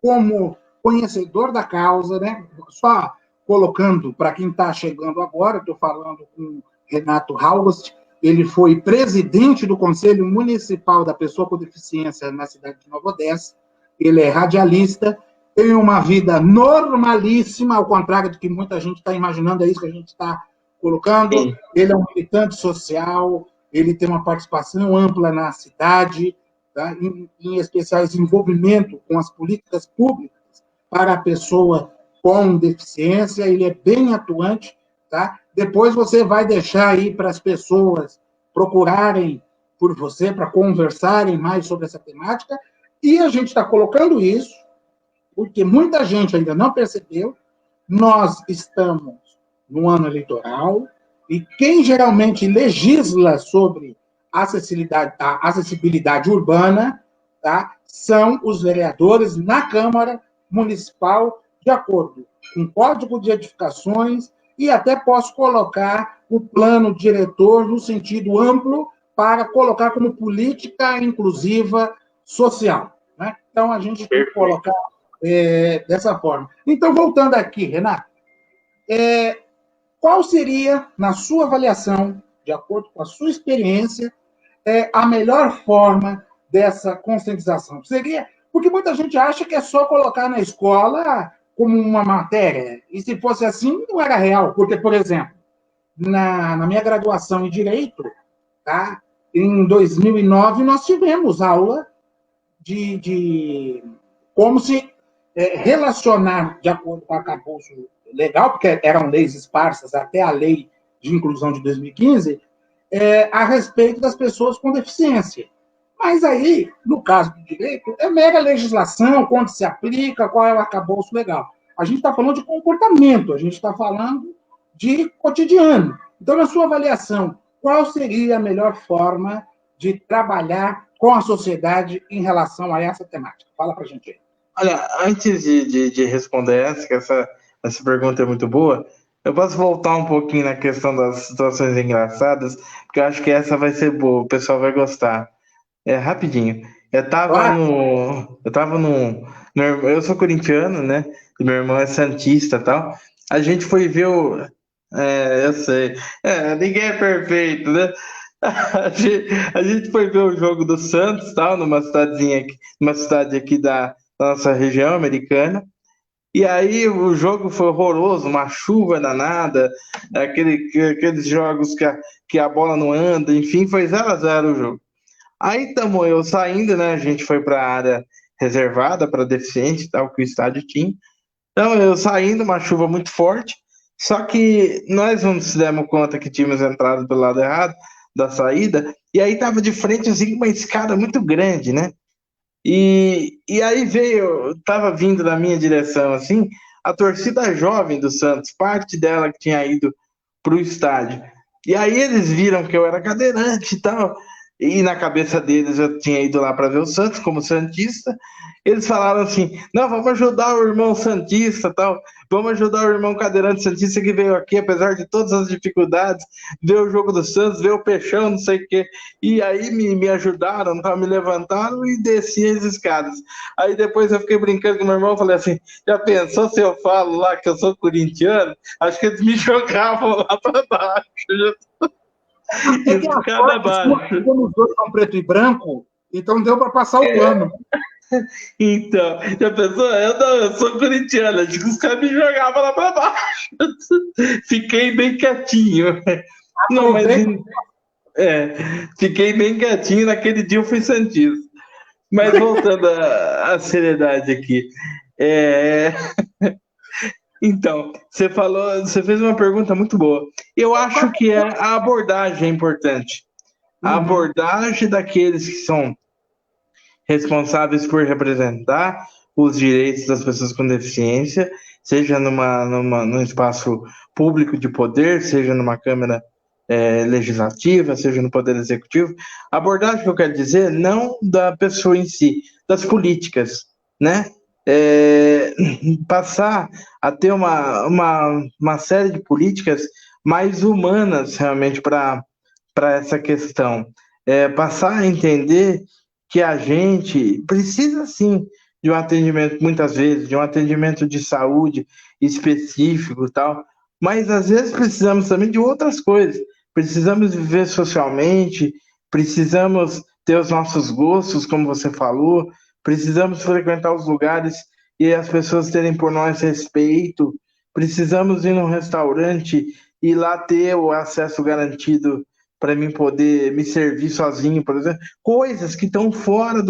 como conhecedor da causa, né? Só colocando para quem está chegando agora, estou falando com Renato August, ele foi presidente do Conselho Municipal da Pessoa com Deficiência na cidade de Nova Odessa, ele é radialista, tem uma vida normalíssima, ao contrário do que muita gente está imaginando, é isso que a gente está colocando. Sim. Ele é um militante social, ele tem uma participação ampla na cidade, tá? Em especial esse envolvimento com as políticas públicas para a pessoa com deficiência, ele é bem atuante, tá? Depois você vai deixar aí para as pessoas procurarem por você, para conversarem mais sobre essa temática, e a gente está colocando isso, porque muita gente ainda não percebeu, nós estamos no ano eleitoral, e quem geralmente legisla sobre a acessibilidade urbana, tá, são os vereadores na Câmara Municipal, de acordo com o Código de Edificações, e até posso colocar o plano diretor no sentido amplo para colocar como política inclusiva social. Né? Então, a gente tem que colocar dessa forma. Então, voltando aqui, Renato, qual seria, na sua avaliação, de acordo com a sua experiência, a melhor forma dessa conscientização? Seria, porque muita gente acha que é só colocar na escola como uma matéria, e se fosse assim, não era real, porque, por exemplo, na minha graduação em Direito, tá, em 2009, nós tivemos aula de como se relacionar, de acordo com o arcabouço legal, porque eram leis esparsas até a lei de inclusão de 2015, a respeito das pessoas com deficiência. Mas aí, no caso do direito, é mera legislação, quando se aplica, qual é o arcabouço legal. A gente está falando de comportamento, a gente está falando de cotidiano. Então, na sua avaliação, qual seria a melhor forma de trabalhar com a sociedade em relação a essa temática? Fala para a gente aí. Olha, antes de responder essa, que essa pergunta é muito boa, eu posso voltar um pouquinho na questão das situações engraçadas, porque eu acho que essa vai ser boa, o pessoal vai gostar. Rapidinho. Eu sou corintiano, né? E meu irmão é santista e tal. A gente foi ver o. Eu sei. Ninguém é perfeito, né? A gente foi ver o jogo do Santos, tal, numa cidade aqui da nossa região americana. E aí o jogo foi horroroso, uma chuva danada, aqueles jogos que a bola não anda, enfim, foi 0-0 o jogo. Aí estamos eu saindo, né? A gente foi para a área reservada para deficiente, tal, que o estádio tinha. Então eu saindo, uma chuva muito forte, só que nós não nos demos conta que tínhamos entrado pelo lado errado da saída, e aí tava de frente assim uma escada muito grande, né? E aí veio, tava vindo na minha direção assim, a torcida jovem do Santos, parte dela que tinha ido pro estádio. E aí eles viram que eu era cadeirante e tal, e na cabeça deles eu tinha ido lá para ver o Santos como santista. Eles falaram assim: "Não, vamos ajudar o irmão santista, tal. Vamos ajudar o irmão cadeirante santista que veio aqui apesar de todas as dificuldades, ver o jogo do Santos, ver o Peixão, não sei o quê". E aí me ajudaram, tá? Me levantaram e desci as escadas. Aí depois eu fiquei brincando com meu irmão, falei assim: "Já pensou se eu falo lá que eu sou corintiano? Acho que eles me jogavam lá para baixo". É que as Escada fotos, abaixo. como os dois são preto e branco, então deu para passar o pano. Então, já pensou? Eu sou corintiano, acho que os caras me jogavam lá para baixo. Fiquei bem quietinho. Não, mas Aproveita. é, fiquei bem quietinho. Naquele dia eu fui santista. Mas voltando à seriedade aqui. É, então, você falou, você fez uma pergunta muito boa. Eu acho que a abordagem é importante. A Uhum. abordagem daqueles que são responsáveis por representar os direitos das pessoas com deficiência, seja num espaço público de poder, seja numa Câmara legislativa, seja no Poder Executivo. A abordagem que eu quero dizer, não da pessoa em si, das políticas, né? Passar a ter uma série de políticas mais humanas realmente para essa questão. Passar a entender que a gente precisa sim de um atendimento, muitas vezes, de um atendimento de saúde específico e tal, mas às vezes precisamos também de outras coisas. Precisamos viver socialmente, precisamos ter os nossos gostos, como você falou, precisamos frequentar os lugares e as pessoas terem por nós respeito, precisamos ir num restaurante e lá ter o acesso garantido para mim poder me servir sozinho, por exemplo, coisas que estão fora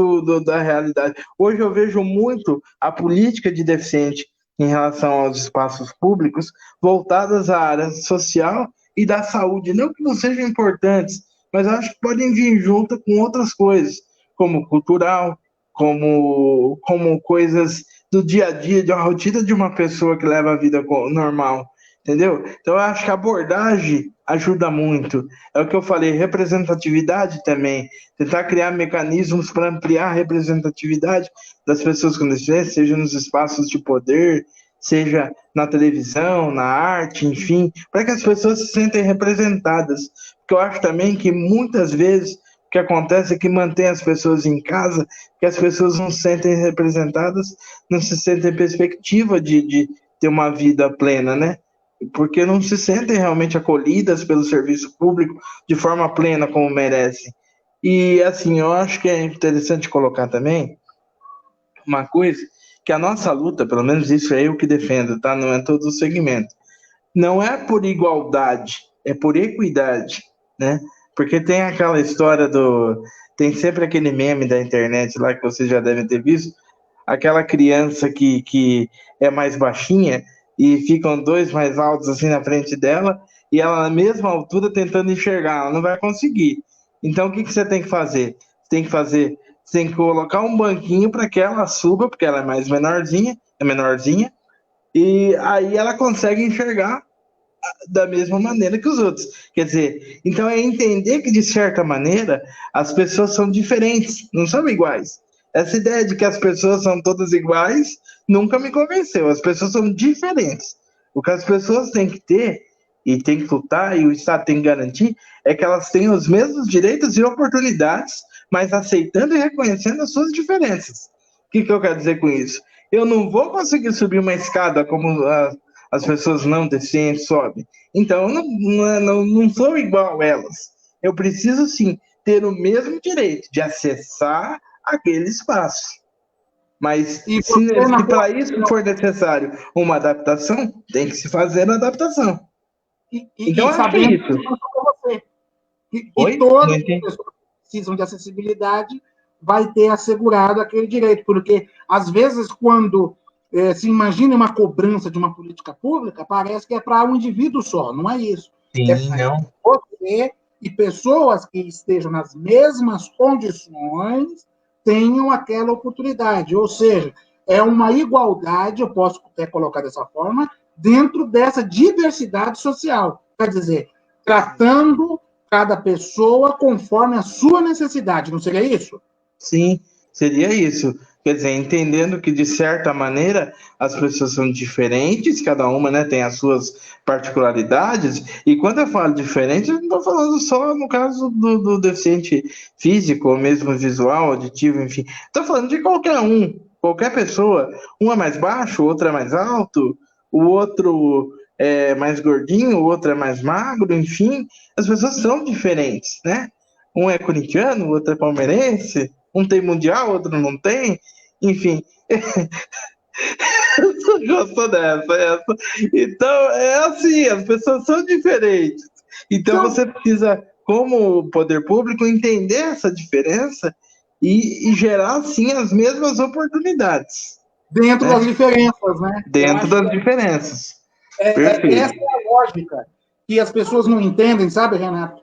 da realidade. Hoje eu vejo muito a política de deficiente em relação aos espaços públicos voltadas à área social e da saúde. Não que não sejam importantes, mas acho que podem vir junto com outras coisas, como cultural, como coisas do dia a dia, da rotina de uma pessoa que leva a vida normal, entendeu? Então eu acho que a abordagem ajuda muito. É o que eu falei, representatividade também. Tentar criar mecanismos para ampliar a representatividade das pessoas com deficiência, seja nos espaços de poder, seja na televisão, na arte, enfim, para que as pessoas se sentem representadas. Porque eu acho também que muitas vezes o que acontece é que mantém as pessoas em casa, que as pessoas não se sentem representadas, não se sentem perspectiva de ter uma vida plena, né? Porque não se sentem realmente acolhidas pelo serviço público de forma plena como merecem. E assim, eu acho que é interessante colocar também uma coisa, que a nossa luta, pelo menos isso é eu que defendo, tá? Não é todo o segmento. Não é por igualdade, é por equidade, né? Porque tem aquela história tem sempre aquele meme da internet lá que vocês já devem ter visto, aquela criança que é mais baixinha e ficam dois mais altos assim na frente dela e ela na mesma altura tentando enxergar, ela não vai conseguir. Então o que você tem que fazer? Você tem que colocar um banquinho para que ela suba, porque ela é menorzinha, e aí ela consegue enxergar da mesma maneira que os outros. Quer dizer, então é entender que, de certa maneira, as pessoas são diferentes, não são iguais. Essa ideia de que as pessoas são todas iguais nunca me convenceu. As pessoas são diferentes. O que as pessoas têm que ter, e têm que lutar, e o Estado tem que garantir, é que elas tenham os mesmos direitos e oportunidades, mas aceitando e reconhecendo as suas diferenças. O que eu quero dizer com isso? Eu não vou conseguir subir uma escada como as pessoas não deficientes sobem. Então, eu não sou igual a elas. Eu preciso, sim, ter o mesmo direito de acessar aquele espaço. Mas E se, você, na se para isso for necessário uma adaptação, tem que se fazer a adaptação. Então, e acho que é sabendo isso. que não só você, que Oi? todas as pessoas que precisam de acessibilidade vai ter assegurado aquele direito, porque às vezes quando se imagina uma cobrança de uma política pública, parece que é para um indivíduo só, não é isso. É Sim, para não. você e pessoas que estejam nas mesmas condições tenham aquela oportunidade, ou seja, é uma igualdade, eu posso até colocar dessa forma, dentro dessa diversidade social. Quer dizer, tratando cada pessoa conforme a sua necessidade, não seria isso? Sim, seria isso. Quer dizer, entendendo que, de certa maneira, as pessoas são diferentes, cada uma, né, tem as suas particularidades, e quando eu falo diferente, eu não estou falando só no caso do deficiente físico, ou mesmo visual, auditivo, enfim. Estou falando de qualquer um, qualquer pessoa. Um é mais baixo, o outro é mais alto, o outro é mais gordinho, o outro é mais magro, enfim. As pessoas são diferentes, né? Um é corintiano, o outro é palmeirense, um tem mundial, outro não tem, enfim. Eu gosto dessa. Então, é assim, as pessoas são diferentes. Então, São você precisa, como poder público, entender essa diferença e gerar, sim, as mesmas oportunidades, dentro né? das diferenças, né? Eu Dentro acho que das diferenças. essa Perfeito. é a lógica que as pessoas não entendem, sabe, Renato?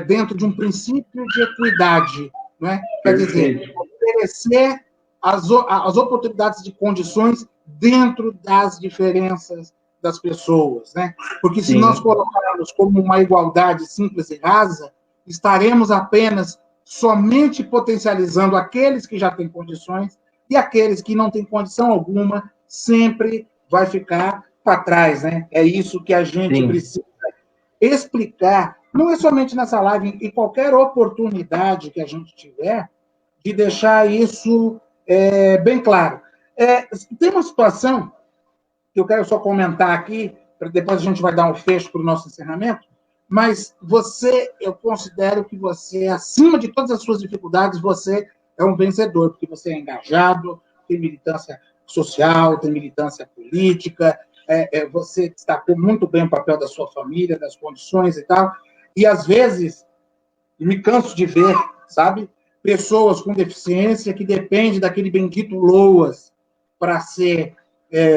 Dentro de um princípio de equidade, né? Quer dizer, Perfeito. oferecer as oportunidades de condições dentro das diferenças das pessoas, né? Porque se nós Sim, colocarmos como uma igualdade simples e rasa, estaremos apenas somente potencializando aqueles que já têm condições e aqueles que não têm condição alguma sempre vai ficar para trás, né? É isso que a gente sim. precisa explicar, não é somente nessa live, em qualquer oportunidade que a gente tiver, de deixar isso bem claro. Tem uma situação que eu quero só comentar aqui, para depois a gente vai dar um fecho para o nosso encerramento, mas você, eu considero que você, acima de todas as suas dificuldades, você é um vencedor, porque você é engajado, tem militância social, tem militância política, você destacou muito bem o papel da sua família, das condições e tal, e às vezes me canso de ver, sabe, pessoas com deficiência que dependem daquele bendito LOAS para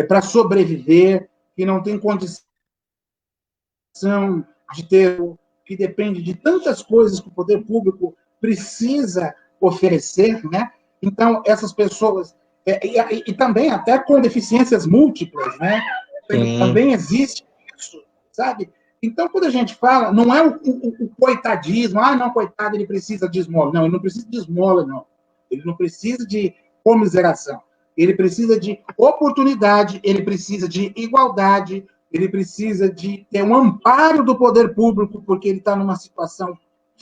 para sobreviver, que não tem condição de ter, que depende de tantas coisas que o poder público precisa oferecer, né? Então, essas pessoas, e também até com deficiências múltiplas, né? Sim, Também existe isso, sabe? Então, quando a gente fala, não é o coitadismo, não, coitado, ele precisa de esmola. Não, ele não precisa de esmola, não. Ele não precisa de comiseração. Ele precisa de oportunidade, ele precisa de igualdade, ele precisa de ter um amparo do poder público, porque ele está numa situação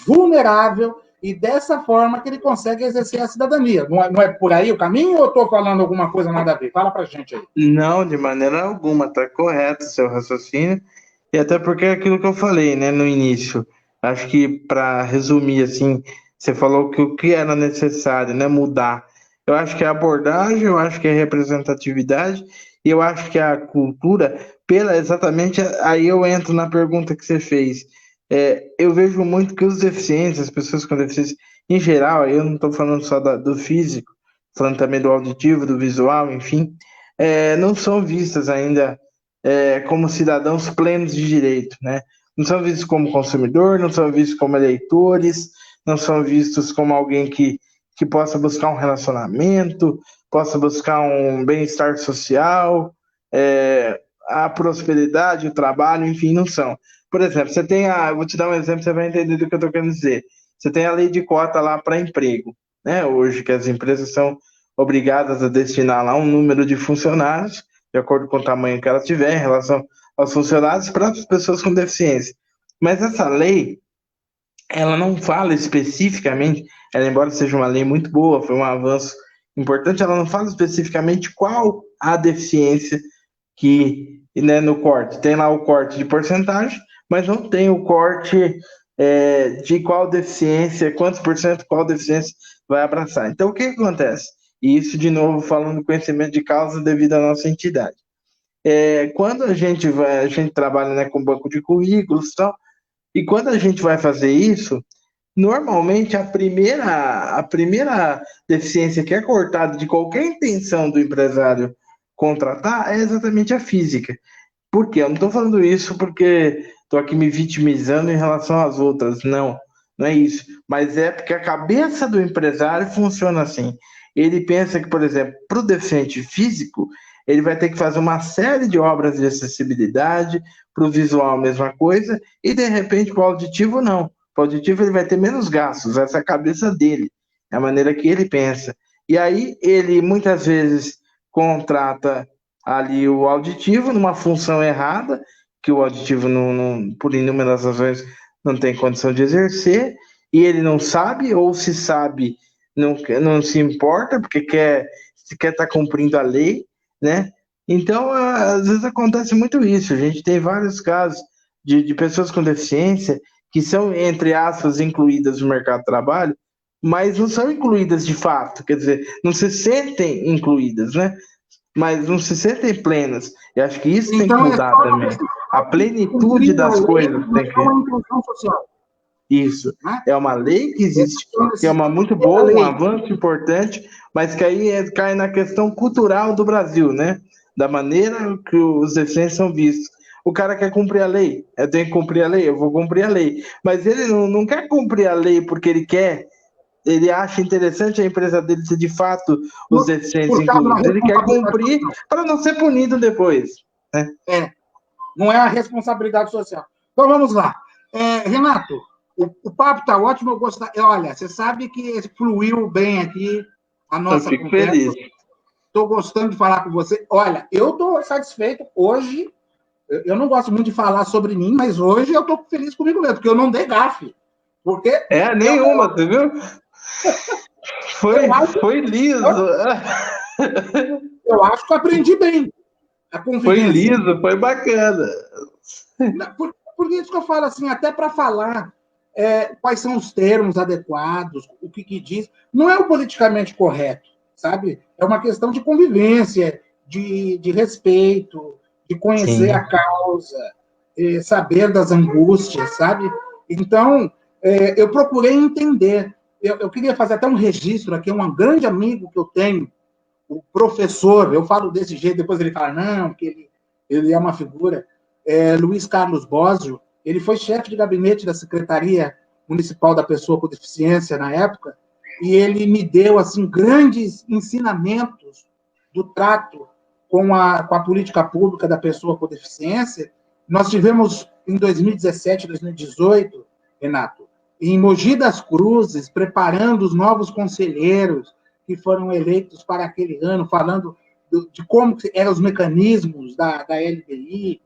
vulnerável, e dessa forma que ele consegue exercer a cidadania. Não é por aí o caminho, ou eu estou falando alguma coisa nada a ver? Fala para a gente aí. não, de maneira alguma, está correto o seu raciocínio, e até porque é aquilo que eu falei, né, no início. Acho que, para resumir, assim, você falou que o que era necessário, né, mudar. Eu acho que é a abordagem, eu acho que é a representatividade, e eu acho que a cultura, pela exatamente, aí eu entro na pergunta que você fez. Eu vejo muito que os deficientes, as pessoas com deficiência, em geral, eu não estou falando só do físico, falando também do auditivo, do visual, enfim, não são vistas ainda como cidadãos plenos de direito, né? Não são vistos como consumidor, não são vistos como eleitores, não são vistos como alguém que possa buscar um relacionamento, possa buscar um bem-estar social, a prosperidade, o trabalho, enfim, não são. Por exemplo, você tem eu vou te dar um exemplo, você vai entender do que eu estou querendo dizer. Você tem a lei de cota lá para emprego, né? Hoje que as empresas são obrigadas a destinar lá um número de funcionários, de acordo com o tamanho que ela tiver, em relação aos funcionários, para as pessoas com deficiência. Mas essa lei, ela não fala especificamente, ela, embora seja uma lei muito boa, foi um avanço importante, ela não fala especificamente qual a deficiência que, né, no corte. Tem lá o corte de porcentagem, mas não tem o corte de qual deficiência, quantos por cento qual deficiência vai abraçar. Então, o que acontece? E isso, de novo, falando do conhecimento de causa devido à nossa entidade. Quando a gente trabalha, né, com banco de currículos e tal, e quando a gente vai fazer isso, normalmente a primeira deficiência que é cortada de qualquer intenção do empresário contratar é exatamente a física. Por quê? Eu não estou falando isso porque estou aqui me vitimizando em relação às outras. Não, não é isso. Mas é porque a cabeça do empresário funciona assim. Ele pensa que, por exemplo, para o deficiente físico, ele vai ter que fazer uma série de obras de acessibilidade, para o visual a mesma coisa, e de repente para o auditivo não. Para o auditivo ele vai ter menos gastos, essa é a cabeça dele, é a maneira que ele pensa. E aí ele muitas vezes contrata ali o auditivo numa função errada, que o auditivo, por inúmeras razões, não tem condição de exercer, e ele não sabe, ou se sabe, não se importa, porque quer estar cumprindo a lei, né? Então, às vezes acontece muito isso. A gente tem vários casos de pessoas com deficiência que são, entre aspas, incluídas no mercado de trabalho, mas não são incluídas de fato, quer dizer, não se sentem incluídas, né? Mas não se sentem plenas. Eu acho que isso tem que Então, mudar também. A plenitude das coisas tem que. É uma inclusão social. Isso. Né? É uma lei que existe, que é uma muito Pela boa, um lei. avanço importante, mas que aí cai na questão cultural do Brasil, né? Da maneira que os deficientes são vistos. O cara quer cumprir a lei. Eu tenho que cumprir a lei, eu vou cumprir a lei. Mas ele não quer cumprir a lei porque ele acha interessante a empresa dele ser de fato os deficientes Por causa da incluídos. Ele quer cumprir responsabilidade social. para não ser punido depois. Né? Não é a responsabilidade social. Então, vamos lá. Renato, o papo está ótimo. Eu gostaria. Olha, você sabe que fluiu bem aqui a nossa Eu fico conversa. feliz. Estou gostando de falar com você. Olha, eu estou satisfeito hoje. Eu não gosto muito de falar sobre mim, mas hoje eu estou feliz comigo mesmo, porque eu não dei gafe. Porque nenhuma, você viu? Foi liso. Eu acho que eu aprendi bem a convivência. Foi liso, foi bacana. Por isso que eu falo assim, até para falar quais são os termos adequados, o que diz. Não é o politicamente correto, sabe? É uma questão de convivência, de respeito, de conhecer a causa, saber das angústias, sabe? Então, eu procurei entender. Eu queria fazer até um registro aqui, um grande amigo que eu tenho, o professor, eu falo desse jeito, depois ele fala, não, que ele é uma figura, Luiz Carlos Bósio, ele foi chefe de gabinete da Secretaria Municipal da Pessoa com Deficiência na época, e ele me deu assim grandes ensinamentos do trato com a política pública da pessoa com deficiência. Nós tivemos, em 2017, 2018, Renato, em Mogi das Cruzes, preparando os novos conselheiros que foram eleitos para aquele ano, falando de como eram os mecanismos da LBI.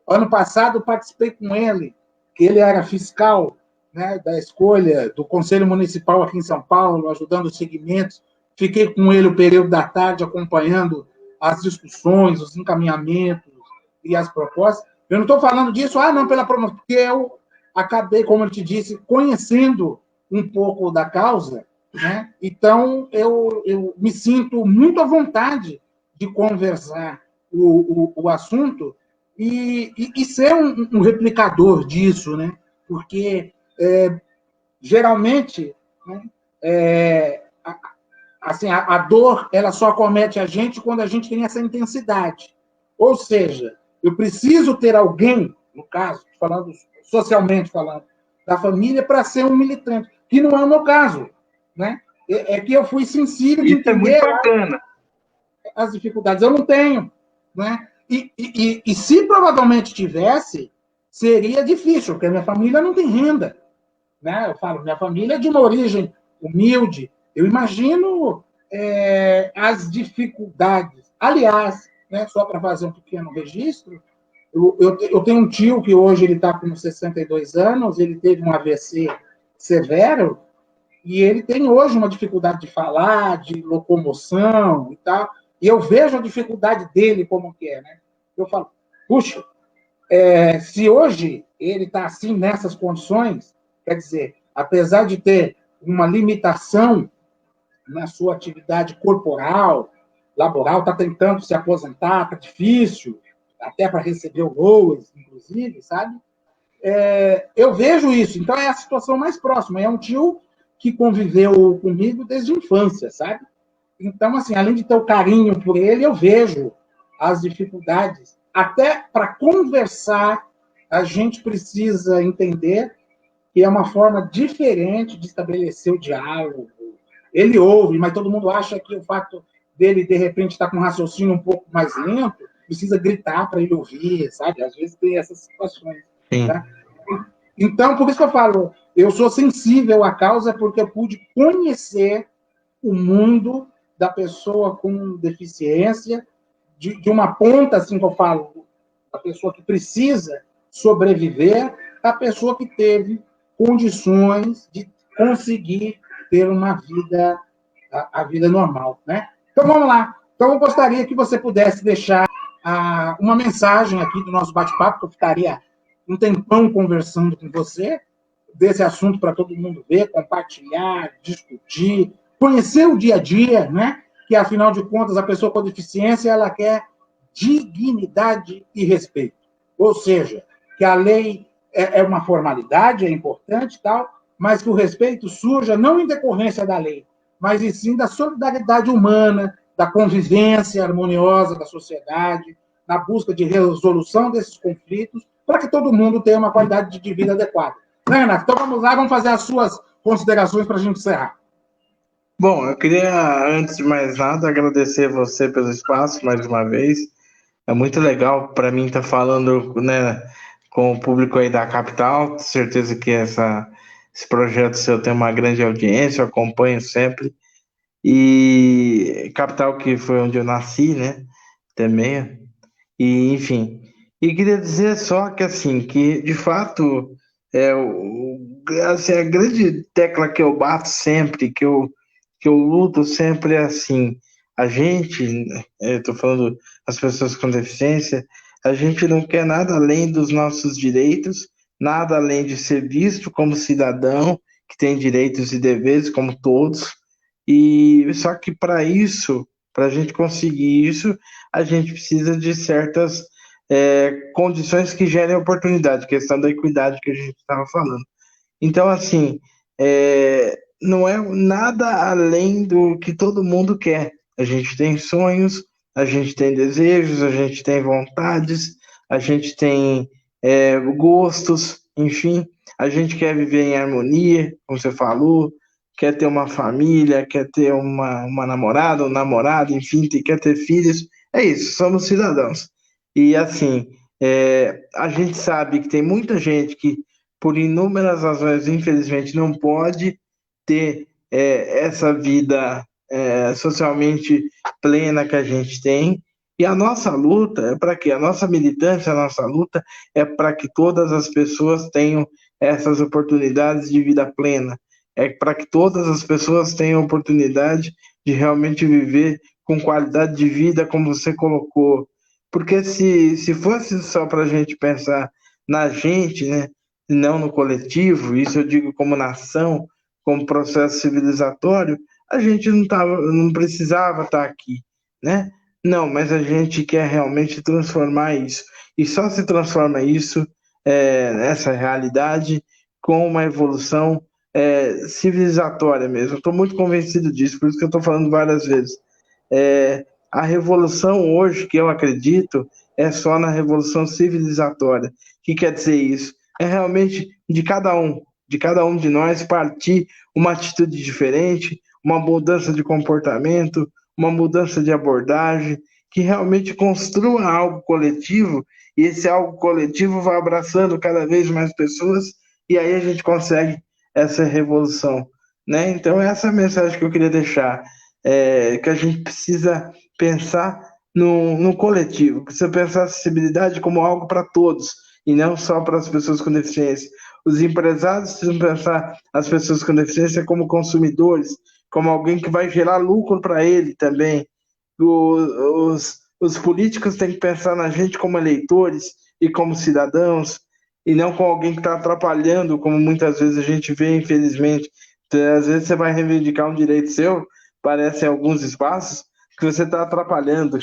Ano passado, participei com ele, que ele era fiscal, né, da escolha do Conselho Municipal aqui em São Paulo, ajudando os segmentos. Fiquei com ele o período da tarde, acompanhando as discussões, os encaminhamentos e as propostas. Eu não estou falando disso, não, pela promoção, porque eu acabei, como eu te disse, conhecendo um pouco da causa, né? Então, eu me sinto muito à vontade de conversar o assunto e ser um replicador disso, né? Porque, geralmente, né, assim, a dor ela só acomete a gente quando a gente tem essa intensidade. Ou seja, eu preciso ter alguém, no caso, falando socialmente falando, da família para ser um militante, que não é o meu caso, né? É que eu fui sensível de entender muito bacana. as dificuldades. Eu não tenho, né? E se provavelmente tivesse, seria difícil, porque a minha família não tem renda, né? Eu falo, minha família é de uma origem humilde. Eu imagino as dificuldades. Aliás, né, só para fazer um pequeno registro, eu tenho um tio que hoje ele está com 62 anos, ele teve um AVC severo, e ele tem hoje uma dificuldade de falar, de locomoção e tal, e eu vejo a dificuldade dele como que é, né? Eu falo, puxa, se hoje ele está assim, nessas condições, quer dizer, apesar de ter uma limitação, na sua atividade corporal, laboral, está tentando se aposentar, está difícil, até para receber o LOAS, inclusive, sabe? Eu vejo isso. Então, é a situação mais próxima. É um tio que conviveu comigo desde a infância, sabe? Então, assim, além de ter o carinho por ele, eu vejo as dificuldades. Até para conversar, a gente precisa entender que é uma forma diferente de estabelecer o diálogo. Ele ouve, mas todo mundo acha que o fato dele, de repente, estar com um raciocínio um pouco mais lento, precisa gritar para ele ouvir, sabe? Às vezes tem essas situações. Tá? Então, por isso que eu falo, eu sou sensível à causa porque eu pude conhecer o mundo da pessoa com deficiência, de uma ponta, assim que eu falo, a pessoa que precisa sobreviver, a pessoa que teve condições de conseguir ter uma vida, a vida normal, né? Então, vamos lá. Então, eu gostaria que você pudesse deixar uma mensagem aqui do nosso bate-papo, que eu ficaria um tempão conversando com você, desse assunto para todo mundo ver, compartilhar, discutir, conhecer o dia a dia, né? Que, afinal de contas, a pessoa com deficiência, ela quer dignidade e respeito. Ou seja, que a lei é uma formalidade, é importante e tal, mas que o respeito surja não em decorrência da lei, mas e sim da solidariedade humana, da convivência harmoniosa da sociedade, na busca de resolução desses conflitos, para que todo mundo tenha uma qualidade de vida adequada. Né, Renato? Então vamos lá, vamos fazer as suas considerações para a gente encerrar. Bom, eu queria, antes de mais nada, agradecer você pelo espaço mais uma vez. É muito legal para mim estar falando, né, com o público aí da capital. Tenho certeza que esse projeto seu tem uma grande audiência, eu acompanho sempre. E capital que foi onde eu nasci, né, também. E, enfim, e queria dizer só que, assim, que, de fato, assim, a grande tecla que eu bato sempre, que eu luto sempre é assim, a gente, estou falando as pessoas com deficiência, a gente não quer nada além dos nossos direitos, nada além de ser visto como cidadão, que tem direitos e deveres, como todos, e só que para isso, para a gente conseguir isso, a gente precisa de certas condições que gerem oportunidade, questão da equidade que a gente estava falando. Então, assim, não é nada além do que todo mundo quer. A gente tem sonhos, a gente tem desejos, a gente tem vontades, a gente tem gostos, enfim, a gente quer viver em harmonia, como você falou, quer ter uma família, quer ter uma namorada, um namorado, enfim, quer ter filhos. É isso, somos cidadãos. E assim, a gente sabe que tem muita gente que, por inúmeras razões, infelizmente, não pode ter essa vida socialmente plena que a gente tem. E a nossa luta é para quê? A nossa militância, a nossa luta é para que todas as pessoas tenham essas oportunidades de vida plena. É para que todas as pessoas tenham oportunidade de realmente viver com qualidade de vida, como você colocou. Porque se fosse só para a gente pensar na gente, né, e não no coletivo, isso eu digo como nação, como processo civilizatório, a gente não precisava estar aqui, né? Não, mas a gente quer realmente transformar isso. E só se transforma isso, essa realidade, com uma evolução civilizatória mesmo. Estou muito convencido disso, por isso que eu estou falando várias vezes. A revolução hoje, que eu acredito, é só na revolução civilizatória. O que quer dizer isso? É realmente de cada um de nós partir uma atitude diferente, uma mudança de comportamento, uma mudança de abordagem, que realmente construa algo coletivo, e esse algo coletivo vai abraçando cada vez mais pessoas, e aí a gente consegue essa revolução, né? Então, essa é a mensagem que eu queria deixar, que a gente precisa pensar no coletivo, precisa pensar a acessibilidade como algo para todos, e não só para as pessoas com deficiência. Os empresários precisam pensar as pessoas com deficiência como consumidores, como alguém que vai gerar lucro para ele também. Os políticos têm que pensar na gente como eleitores e como cidadãos, e não com alguém que está atrapalhando, como muitas vezes a gente vê, infelizmente. Às vezes você vai reivindicar um direito seu, parecem alguns espaços que você está atrapalhando.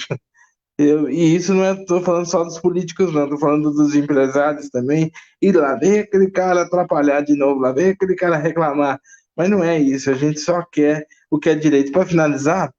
E isso não estou falando só dos políticos, não, estou falando dos empresários também. E lá vem aquele cara atrapalhar de novo, lá vem aquele cara reclamar. Mas não é isso, a gente só quer o que é direito. Para finalizar,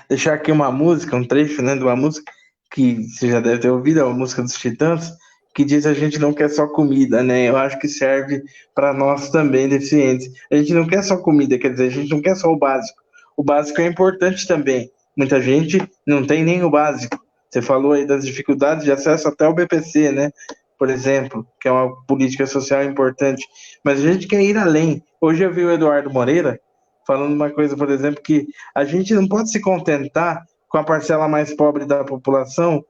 deixar aqui uma música, um trecho, né, de uma música que você já deve ter ouvido, é uma música dos Titãs, que diz: a gente não quer só comida, né? Eu acho que serve para nós também, deficientes. A gente não quer só comida, quer dizer, a gente não quer só o básico. O básico é importante também. Muita gente não tem nem o básico. Você falou aí das dificuldades de acesso até ao BPC, né? Por exemplo, que é uma política social importante. Mas a gente quer ir além. Hoje eu vi o Eduardo Moreira falando uma coisa, por exemplo, que a gente não pode se contentar com a parcela mais pobre da população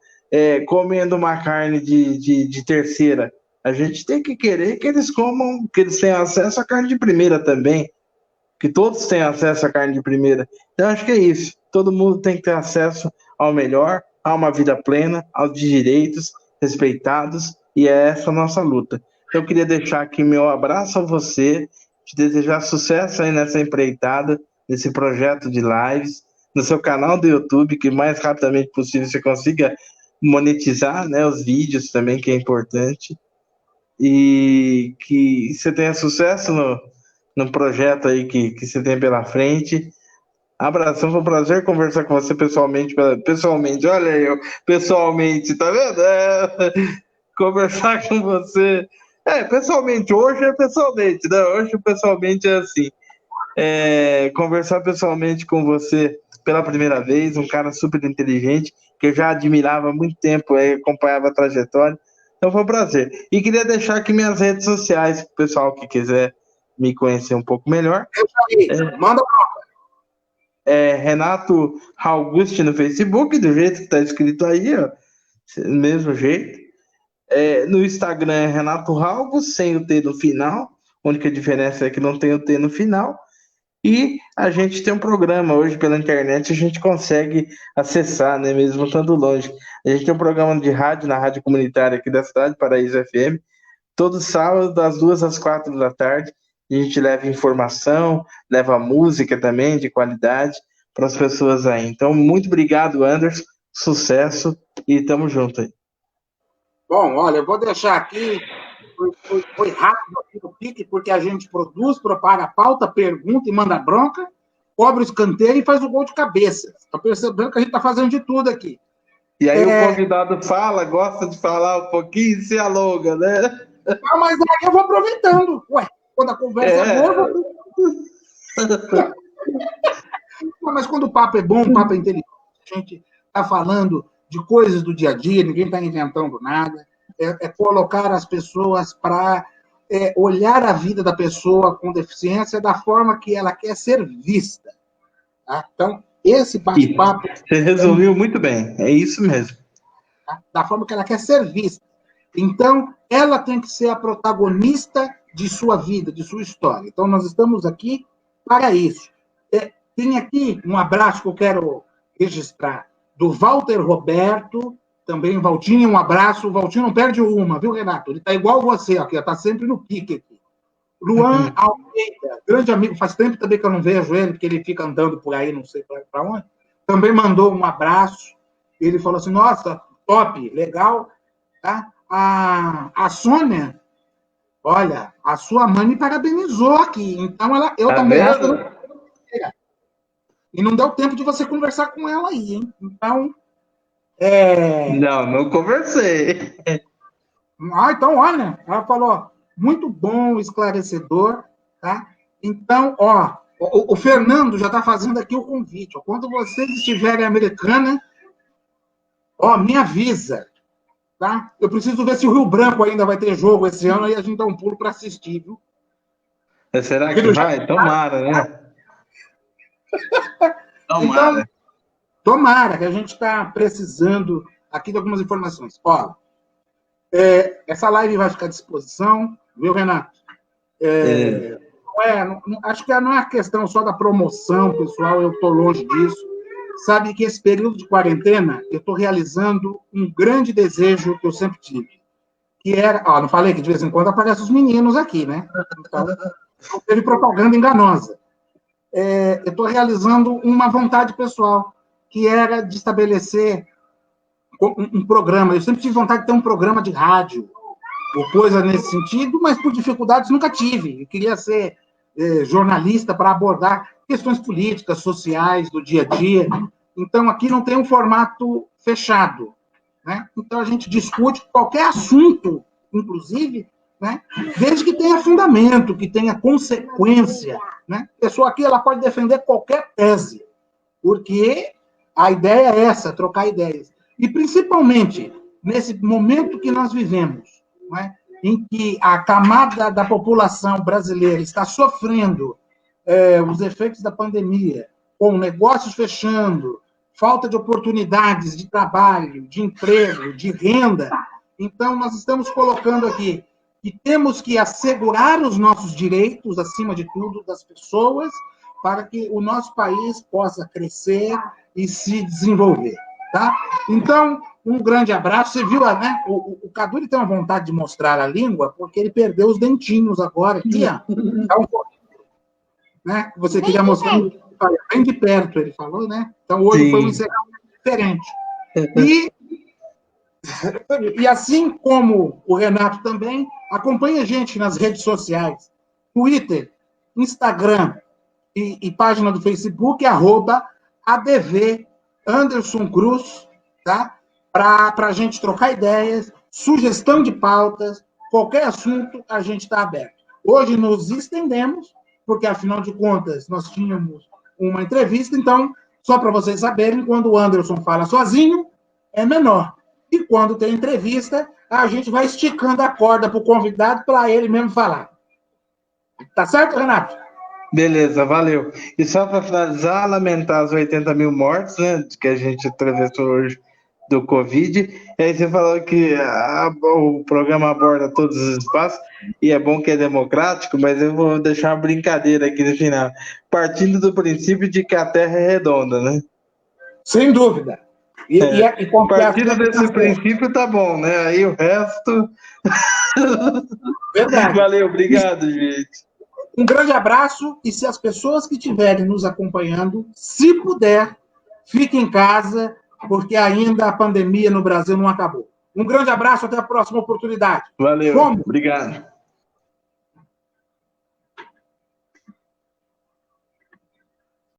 comendo uma carne de terceira. A gente tem que querer que eles comam, que eles tenham acesso à carne de primeira também, que todos tenham acesso à carne de primeira. Então, acho que é isso. Todo mundo tem que ter acesso ao melhor, a uma vida plena, aos direitos respeitados, e é essa a nossa luta. Eu queria deixar aqui meu abraço a você, te desejar sucesso aí nessa empreitada, nesse projeto de lives, no seu canal do YouTube, que o mais rapidamente possível você consiga monetizar, né, os vídeos também, que é importante, e que você tenha sucesso no projeto aí que você tem pela frente. Abração, foi um prazer conversar com você pessoalmente, olha eu, pessoalmente, tá vendo? Conversar com você, pessoalmente, hoje é pessoalmente, né? Hoje pessoalmente é assim, conversar pessoalmente com você pela primeira vez, um cara super inteligente, que eu já admirava há muito tempo, acompanhava a trajetória, então foi um prazer. E queria deixar aqui minhas redes sociais, para o pessoal que quiser me conhecer um pouco melhor. Manda Renato Augusti no Facebook, do jeito que está escrito aí, ó, do mesmo jeito. No Instagram é Renato Augusti, sem o T no final. A única diferença é que não tem o T no final. E a gente tem um programa hoje pela internet, a gente consegue acessar, né, mesmo estando longe. A gente tem um programa de rádio na rádio comunitária aqui da cidade, Paraíso FM, todo sábado, das 2 às 4 da tarde. A gente leva informação, leva música também de qualidade para as pessoas aí. Então, muito obrigado, Anderson, sucesso e tamo junto aí. Bom, olha, eu vou deixar aqui, foi rápido aqui no pique, porque a gente produz, prepara a pauta, pergunta e manda bronca, cobra o escanteio e faz o gol de cabeça. Está percebendo que a gente está fazendo de tudo aqui. E aí o convidado fala, gosta de falar um pouquinho e se alonga, né? Mas aí eu vou aproveitando. Ué, quando a conversa é boa, eu vou... Mas quando o papo é bom, o papo é inteligente, a gente está falando de coisas do dia a dia, ninguém está inventando nada, colocar as pessoas para olhar a vida da pessoa com deficiência da forma que ela quer ser vista. Tá? Então, esse bate-papo... Você resumiu muito bem, é isso mesmo. Tá? Da forma que ela quer ser vista. Então, ela tem que ser a protagonista de sua vida, de sua história. Então, nós estamos aqui para isso. Tem aqui um abraço que eu quero registrar, do Walter Roberto, também o Valtinho, um abraço. O Valtinho não perde uma, viu, Renato? Ele está igual você, aqui, está sempre no pique aqui. Luan Almeida, grande amigo, faz tempo também que eu não vejo ele, porque ele fica andando por aí, não sei para onde, também mandou um abraço. Ele falou assim, nossa, top, legal. Tá? A Sônia, olha, a sua mãe me parabenizou aqui, então eu tá também vendo? acho que eu não... E não deu tempo de você conversar com ela aí, hein? Então, Não conversei. Então, olha, ela falou, muito bom, esclarecedor, tá? Então, o Fernando já está fazendo aqui o convite. Quando vocês estiverem em Americana, me avisa, tá? Eu preciso ver se o Rio Branco ainda vai ter jogo esse ano, aí a gente dá um pulo para assistir, viu? Será que vai? Tomara, né? Tomara. Então, tomara, que a gente está precisando aqui de algumas informações. Essa live vai ficar à disposição, viu, Renato? Acho que não é a questão só da promoção, pessoal, eu estou longe disso. Sabe que esse período de quarentena, eu estou realizando um grande desejo que eu sempre tive, que era... não falei que de vez em quando aparecem os meninos aqui, né? Então, não teve propaganda enganosa. eu estou realizando uma vontade pessoal, que era de estabelecer um programa. Eu sempre tive vontade de ter um programa de rádio, ou coisa nesse sentido, mas por dificuldades nunca tive. Eu queria ser jornalista para abordar questões políticas, sociais, do dia a dia. Então, aqui não tem um formato fechado, né? Então, a gente discute qualquer assunto, inclusive, né? Desde que tenha fundamento, que tenha consequência, né? A pessoa aqui ela pode defender qualquer tese, porque a ideia é essa, trocar ideias. E, principalmente, nesse momento que nós vivemos, né? Em que a camada da população brasileira está sofrendo os efeitos da pandemia, com negócios fechando, falta de oportunidades de trabalho, de emprego, de renda. Então, nós estamos colocando aqui que temos que assegurar os nossos direitos, acima de tudo, das pessoas, para que o nosso país possa crescer e se desenvolver. Tá? Então, um grande abraço. Você viu, né? O Cadu tem uma vontade de mostrar a língua, porque ele perdeu os dentinhos agora aqui, ó. Então, né? Você queria mostrar bem de perto, ele falou, né? Então, hoje foi um encerramento diferente. E assim como o Renato também, acompanhe a gente nas redes sociais, Twitter, Instagram e página do Facebook, @ADV Anderson Cruz, tá? Para a gente trocar ideias, sugestão de pautas, qualquer assunto, a gente está aberto. Hoje nos estendemos, porque, afinal de contas, nós tínhamos uma entrevista, então, só para vocês saberem, quando o Anderson fala sozinho, é menor. E quando tem entrevista, a gente vai esticando a corda para o convidado para ele mesmo falar. Tá certo, Renato? Beleza, valeu. E só para finalizar, lamentar os 80 mil mortes, né, que a gente atravessou hoje do Covid. E aí você falou que o programa aborda todos os espaços, e é bom que é democrático, mas eu vou deixar uma brincadeira aqui no final. Partindo do princípio de que a Terra é redonda, né? Sem dúvida. Partindo desse princípio, tá bom, né? Aí o resto... Verdade. Valeu, obrigado, gente. Um grande abraço, e se as pessoas que estiverem nos acompanhando, se puder, fiquem em casa, porque ainda a pandemia no Brasil não acabou. Um grande abraço, até a próxima oportunidade. Valeu, obrigado.